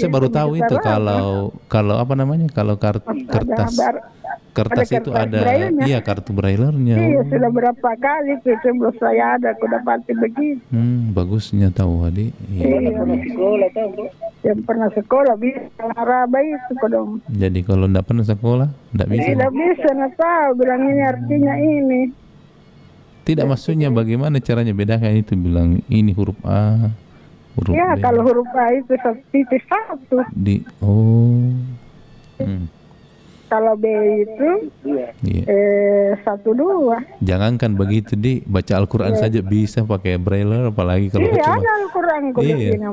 baru tahu itu kalau apa namanya, kalau kertas itu ada kartu braille-nya. Iya, sudah berapa kali itu sebelum saya ada aku dapat begitu. Bagusnya tahu Adi. Iya. Sekolah tahu, Bro. Yang pernah sekolah bisa Araba itu dong. Jadi kalau enggak pernah sekolah enggak bisa. Tidak bisa tahu bilang ini artinya ini. Tidak, maksudnya bagaimana caranya bedakan itu, bilang ini huruf A, huruf Ya, B. kalau huruf A itu titik satu. Kalau B itu satu dua. Jangankan begitu, baca Al-Quran saja bisa pakai braille, apalagi kalau Iya, cuma. ada Al-Quran.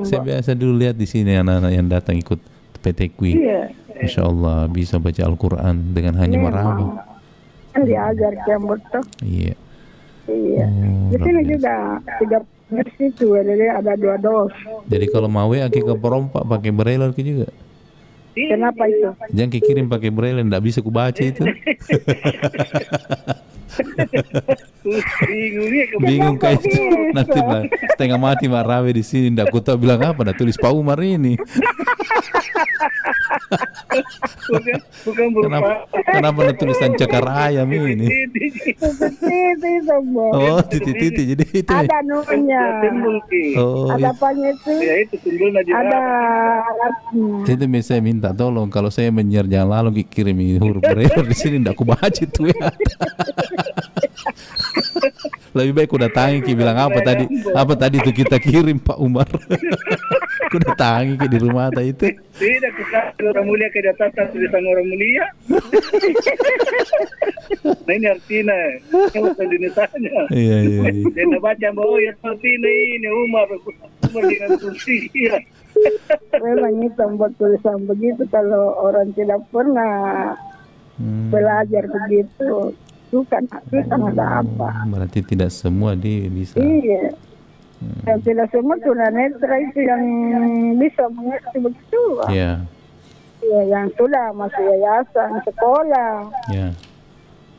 Saya biasa dulu lihat di sini anak-anak yang datang ikut PT Kui. Iya. Masya Allah bisa baca Al-Quran dengan hanya merabi. Kan diajar jambut tuh. Iya. Iya. Di sini juga 3 situ, jadi ada 2 dos. Jadi kalau mau aki ke perompak pakai braille juga. Kenapa itu? Jangan kirim pakai braille, enggak bisa kubaca itu. Bingung kayak itu. Nanti setengah mati Mak Rawe di sini, enggak ku tahu bilang apa, dah tulis Pak Umar ini. Kenapa ada tulisan cakar ayam ini? Oh, titik-titik, jadi itu. Ada nunya. Ada apanya itu? Ada. Itu saya minta tolong kalau saya menyiar jangan lalu kirim huruf braille di sini, enggak ku baca itu ya. Lebih baik ku datangi bilang apa tadi itu kita kirim Pak Umar. Ku datangi di rumah itu. Tidak, kita orang mulia ke atas tulisan orang mulia. Nah ini artinya, bahasa Indonesianya. Iya. Dan baca bahwa ya seperti ini Umar dengan kursi. Memang itu membuat tulisan begitu kalau orang tidak pernah belajar begitu. Bukan ada apa. Berarti tidak semua dia bisa. Iya. Dan tidak semua tunanetra itu yang bisa mengerti begitu. Iya. Ya, yang sudah masuk yayasan sekolah. Ya.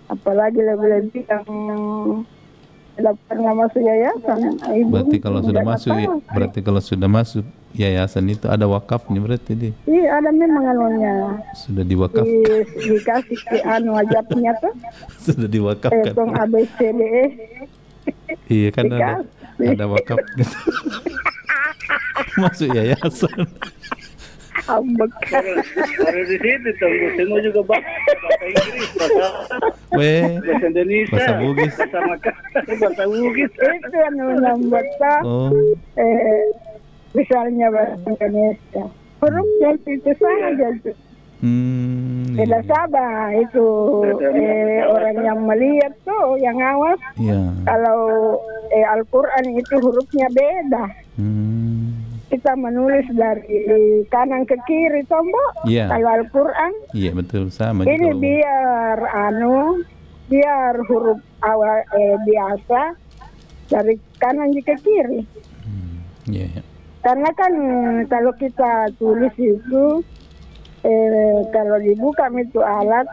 Apalagi lebih-lebih yang tidak pernah masuk yayasan. Berarti kalau sudah masuk yayasan itu ada wakafnya berarti dia. Iya, ada memang anunya. Sudah diwakaf. Dikasih ke wajibnya tuh. Sudah diwakafkan. Tong ABCDE. Iya kan ada wakaf gitu. Masuk yayasan. Baru di situ tunggu semua juga bahasa Inggris, bahasa Indonesia, bahasa Bugis, bahasa Bugis. Itu yang membuat misalnya bahasa Indonesia hurufnya itu saja itu. Tidak sabar itu orang yang melihat tuh yang awas. Kalau Al-Quran itu hurufnya beda. Kita menulis dari kanan ke kiri tombol. Kalau Al-Quran betul sama. Ini biar huruf awal biasa dari kanan ke kiri. Karena kan kalau kita tulis itu kalau dibuka itu alat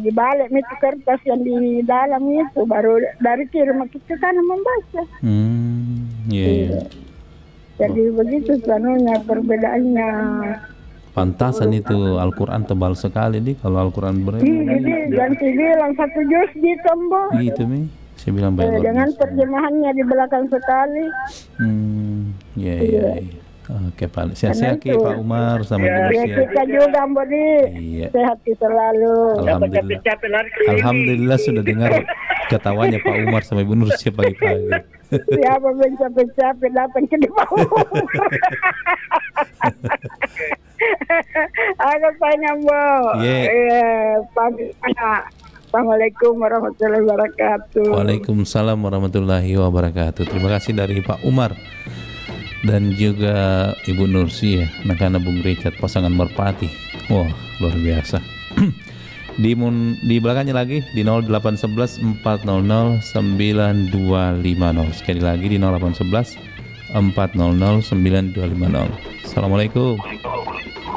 dibalik itu kertas yang di dalam itu baru dari kiri ke kanan membaca. Jadi begitu sanunya perbedaannya. Pantasan itu Al-Quran tebal sekali nih kalau Al-Quran berat. Jadi ganti bilang 1 juz di tombol. Gitu nih, saya bilang baik. Dengan terjemahannya di belakang sekali. Iya. Oke Pak, sehat-sehat Pak Umar sama Indonesia. Kita juga Bodi. Sehat selalu. Alhamdulillah sudah dengar ketawanya Pak Umar sama Ibu Nursia pagi-pagi. Siapa yang capek-capek datang ke bawah. Ada tanya pagi. Assalamualaikum warahmatullahi wabarakatuh. Waalaikumsalam warahmatullahi wabarakatuh. Terima kasih dari Pak Umar dan juga Ibu Nursi ya, anak-anak Bung Richard, pasangan merpati. Wah, luar biasa. Di belakangnya lagi di 0811 400 9250. Sekali lagi di 0811 400 9250. Assalamualaikum.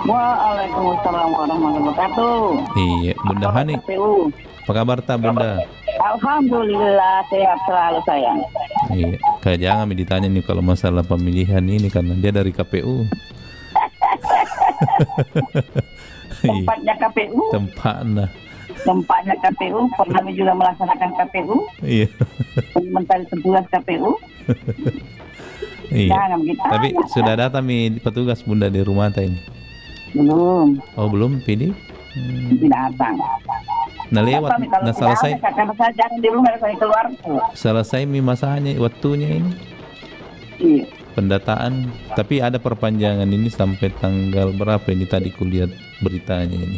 Waalaikumsalam warahmatullahi wabarakatuh. Iya, Bunda Hani. Apa kabar Bunda? Alhamdulillah sehat selalu sayang. Iya, kayak jangan ditanya nih kalau masalah pemilihan ini karena dia dari KPU. Tempatnya KPU. Tempatnya KPU. Pernah juga melaksanakan KPU. Iya. Menteri petugas KPU. Iya. Jangan kita. Tapi sudah datang petugas Bunda di rumah ini. Belum. Oh belum, PD? Tidak datang. Nah lewat, nah selesai. Karena saya jangan di rumah, saya keluar. Selesai masanya waktunya ini. Iya. Pendataan, tapi ada perpanjangan ini sampai tanggal berapa ini tadi kulihat beritanya ini.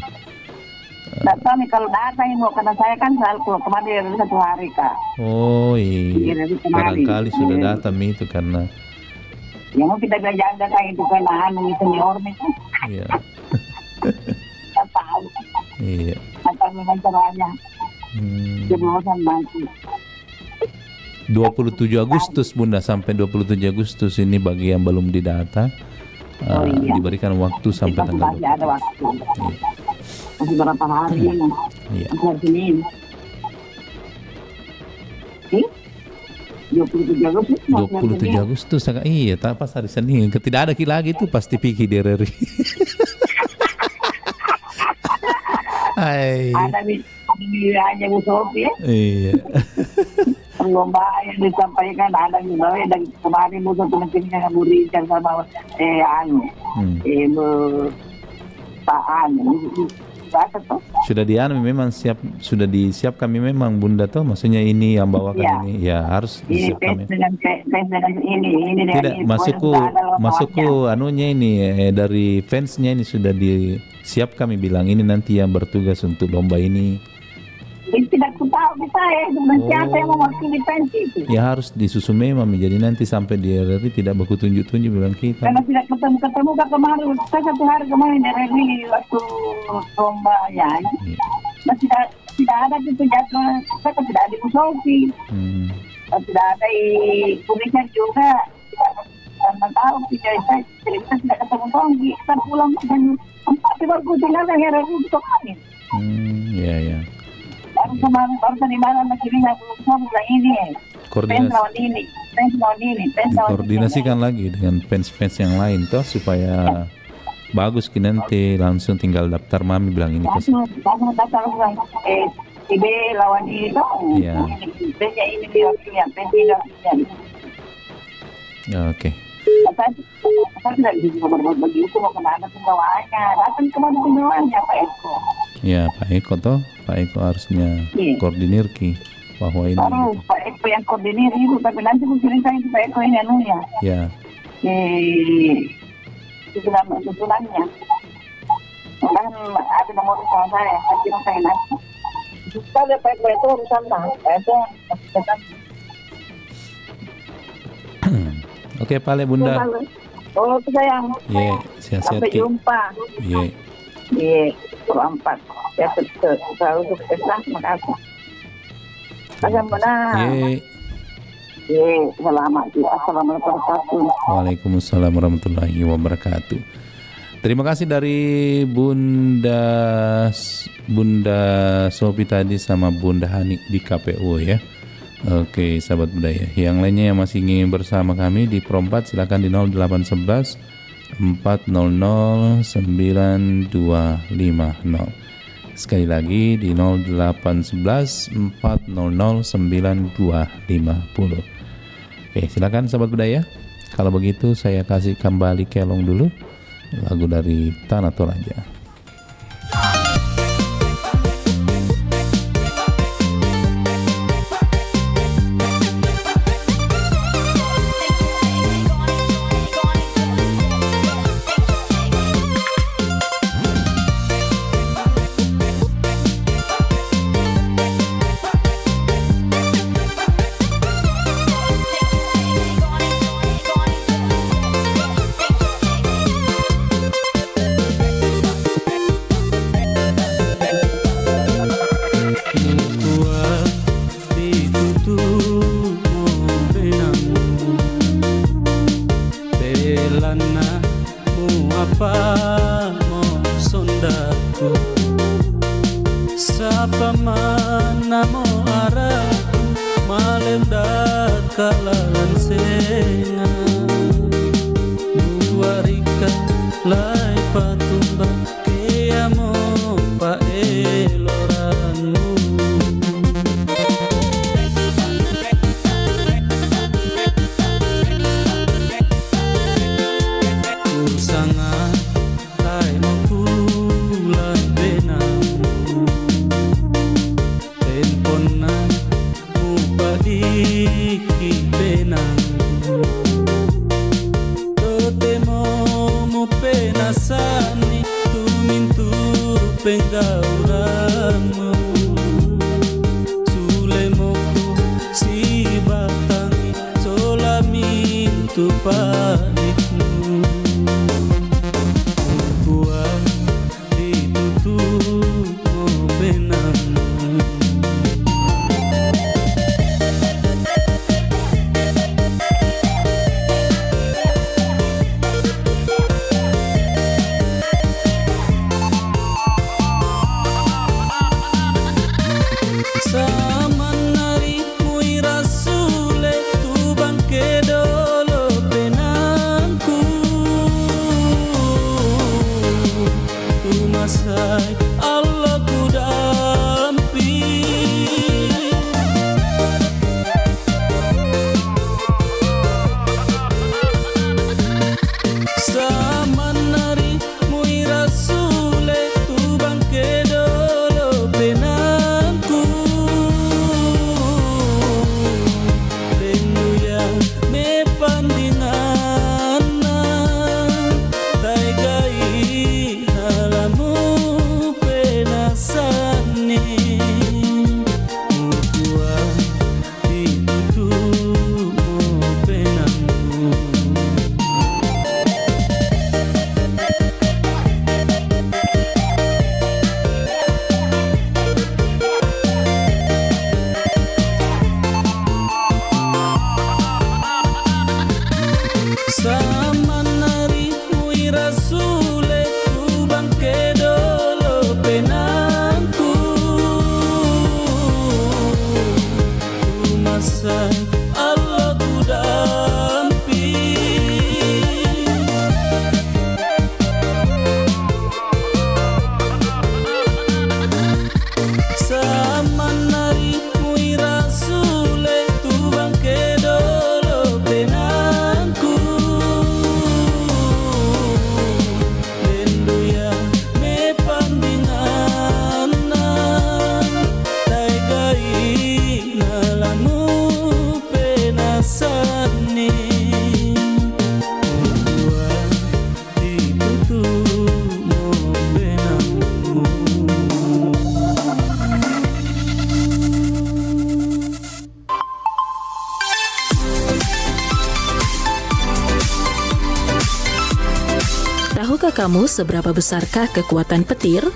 Nggak tahu nih kalau datang Ibu, karena saya kan selalu keluar kemarin 1 hari Kak. Oh iya, barangkali sudah datang itu karena. Ya mau kita belajar datang itu karena senior itu. Iya. Nggak tahu. Iya. Macam memang caranya. Jebosan nanti. 27 Agustus Bunda, sampai 27 Agustus ini bagi yang belum didata. Iya. Diberikan waktu sampai tanggal 20. Masih ada waktu. Iya. Masih berapa hari ini? Iya. Hari Senin. 27 Agustus. 27 Agustus, iya, tak pas hari Senin. Tidak ada lagi itu pasti pikir di RRI. Hai. Ada hanya Bu Sofi ya. Iya. Perlombaan yang disampaikan ada juga ya, dari kemarin Bu Sofi menceritakan Bu Richard sama sudah memang sudah disiap kami memang Bunda toh, maksudnya ini yang bawakan ya. Ini ya harus disiap kami. Dengan ini Tidak masukku anunya ini dari fansnya ini sudah disiap kami bilang ini nanti yang bertugas untuk lomba ini. Tidak tahu saya siapa yang mewakili fans itu. Ya harus disusun memang, jadi nanti sampai di RRI tidak baku tunjuk-tunjuk bilang kita. Karena tidak ketemu kemarin, saya 1 hari kemarin di RRI waktu lomba ya. Nah, tidak ada itu jadwal, saya tidak ada Bu Sofi. Tidak ada Kulikan juga. Karena tahu saya tidak ketemu Tonggi, kita pulang dan 4 baru tinggal di RRI itu kemarin. Iya. Baru tadi malam masih lihat bulan ini. Koordinasikan lagi dengan fans-fans yang lain toh supaya bagus nanti langsung tinggal daftar mami bilang ini langsung daftar langsung IB lawan ini toh. Iya. Ini diwakilnya, Oke. Saya tidak bisa berbuat begitu, mau kemana pembawanya, datang kemana pembawanya Pak Eko. Ya Pak Eko toh, Pak Eko harusnya koordinir bahwa ini. Pak Eko yang koordinir itu, tapi nanti mungkin saya itu Pak Eko ini anunya. Ya. Susunannya. Dan ada nomor telepon saya, tapi saya nanti. Kalau Pak Eko itu urusan Pak Eko. Oke, Pale Bunda. Oh, sayang. Iya, sehat-sehat. Sampai jumpa. Iya. Terlambat. Ya, selalu sukses lah. Makasih. Benar. Iya, selamat. Assalamualaikum warahmatullahi wabarakatuh. Waalaikumsalam warahmatullahi wabarakatuh. Terima kasih dari Bunda Sopi tadi sama Bunda Hani di KPU ya. Oke, sahabat budaya. Yang lainnya yang masih ingin bersama kami di Perompat silakan di 0811 400 9250. Sekali lagi di 0811 400 9250. Oke, silakan sahabat budaya. Kalau begitu saya kasih kembali kelong dulu lagu dari Tanah Toraja. penasani tu mintu penggauranmu Sulemoko si batangi sola mintu paditmu Kuang ditutup benangmu Allah ku dampi Samanari mui rasule tu bangke dolo penangku Dendu yang me pandingana taigai alamu penasani Mukuang ditutup penangku Samanari mui rasule tu bangke dolo penangku Tu masai Allah ku dampi Samanari mui rasule tu bangke dolo penangku Lendu yang me pandingana taigai ngalamu penasani Dua ditutup mo benangmu Tahukah kamu seberapa besarkah kekuatan petir?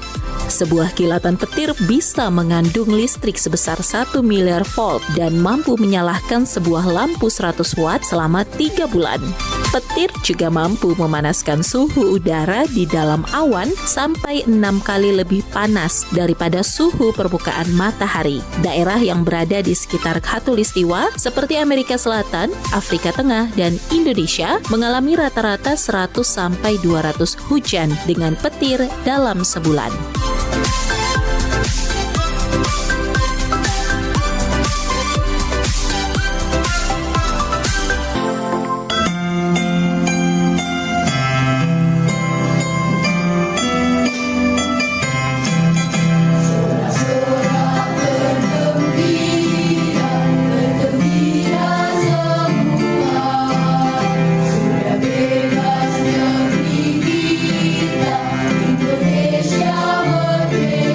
Sebuah kilatan petir bisa mengandung listrik sebesar 1 miliar volt dan mampu menyalakan sebuah lampu 100 watt selama 3 bulan. Petir juga mampu memanaskan suhu udara di dalam awan sampai 6 kali lebih panas daripada suhu permukaan matahari. Daerah yang berada di sekitar Khatulistiwa seperti Amerika Selatan, Afrika Tengah, dan Indonesia mengalami rata-rata 100 sampai 200 hujan dengan petir dalam sebulan. Indonesia merdeka.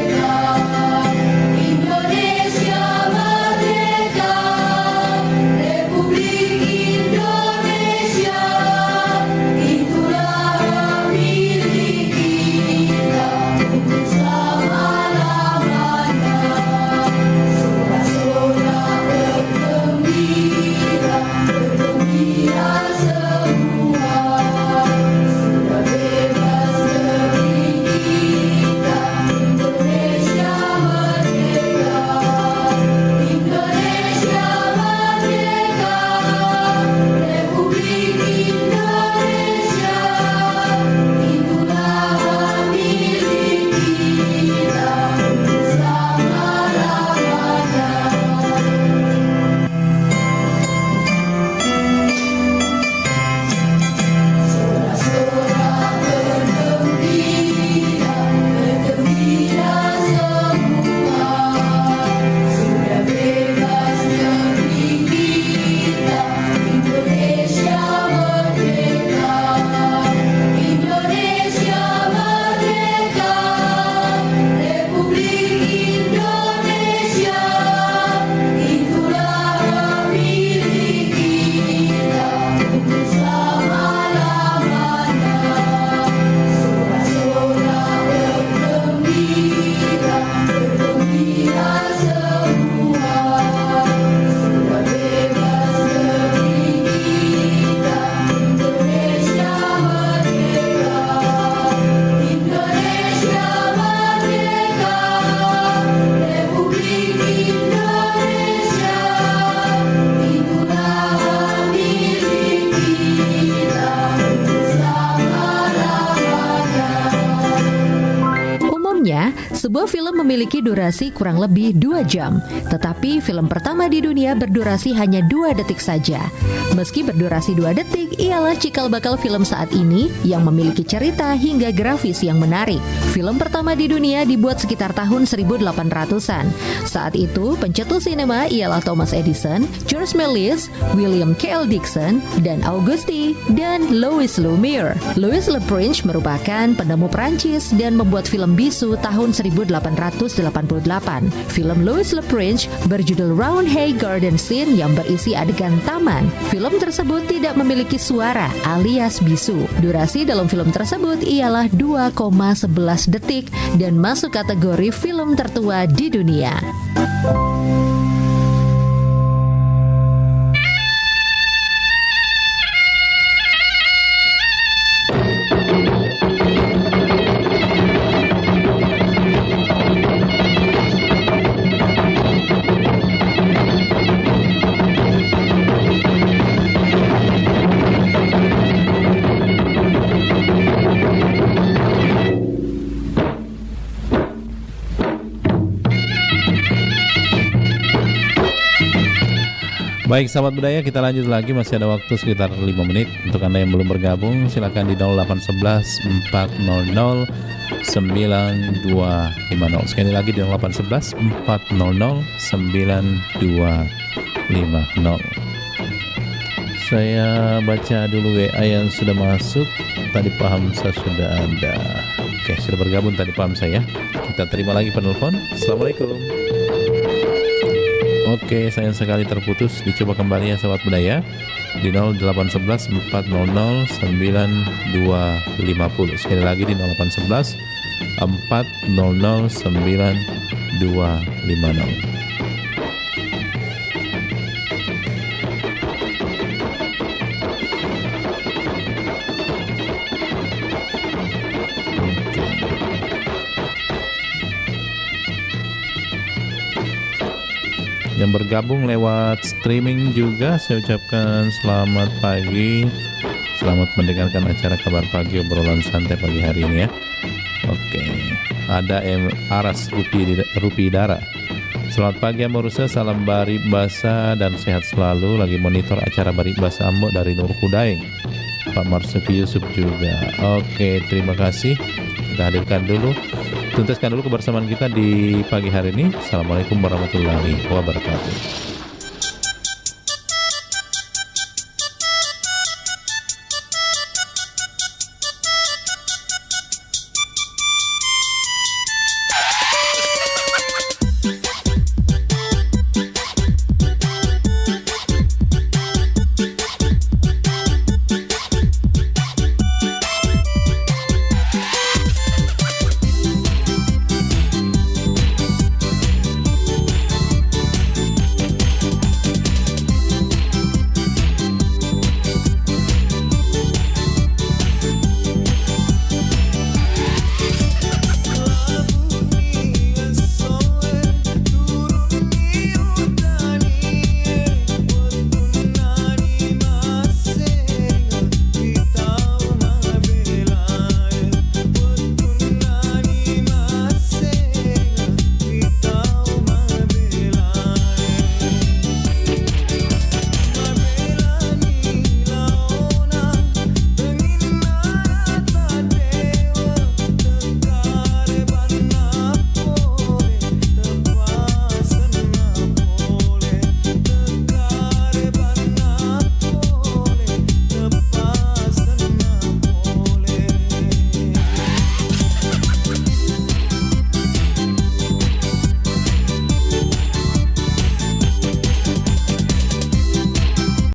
Sebuah film memiliki durasi kurang lebih 2 jam, tetapi film pertama di dunia berdurasi hanya 2 detik saja. Meski berdurasi 2 detik, ialah cikal bakal film saat ini yang memiliki cerita hingga grafis yang menarik. Film pertama di dunia dibuat sekitar tahun 1800-an. Saat itu, pencetus sinema ialah Thomas Edison, George Méliès, William K.L. Dixon, dan Auguste dan Louis Lumière. Louis Le Prince merupakan penemu Prancis dan membuat film bisu tahun 1888. Film Louis Le Prince berjudul Roundhay Garden Scene yang berisi adegan taman. Film tersebut tidak memiliki suara alias bisu. Durasi dalam film tersebut ialah 2,11 detik dan masuk kategori film tertua di dunia. Baik sahabat budaya, kita lanjut lagi, masih ada waktu sekitar 5 menit. Untuk Anda yang belum bergabung, silakan di 0811 400 9250. Sekali lagi di 0811 400 9250. Saya baca dulu WA yang sudah masuk. Tadi Pak Hamzah sudah ada. Oke, sudah bergabung tadi Pak Hamzah ya. Kita terima lagi penelpon. Assalamualaikum. Oke, sayang sekali terputus. Dicoba kembali ya sahabat budaya di 0811 400 9250. Sekali lagi di 0811 400 9250. Yang bergabung lewat streaming juga saya ucapkan selamat pagi, selamat mendengarkan acara Kabar Pagi, obrolan santai pagi hari ini ya. Oke, ada Aras Rupidara. Selamat pagi Amorusa, salam Bari Basa dan sehat selalu. Lagi monitor acara Bari Basa Ambo dari Nur Hudaing. Pak Marsuki Yusuf juga. Oke, terima kasih. Kita hadirkan dulu, tuntaskan dulu kebersamaan kita di pagi hari ini. Assalamualaikum warahmatullahi wabarakatuh.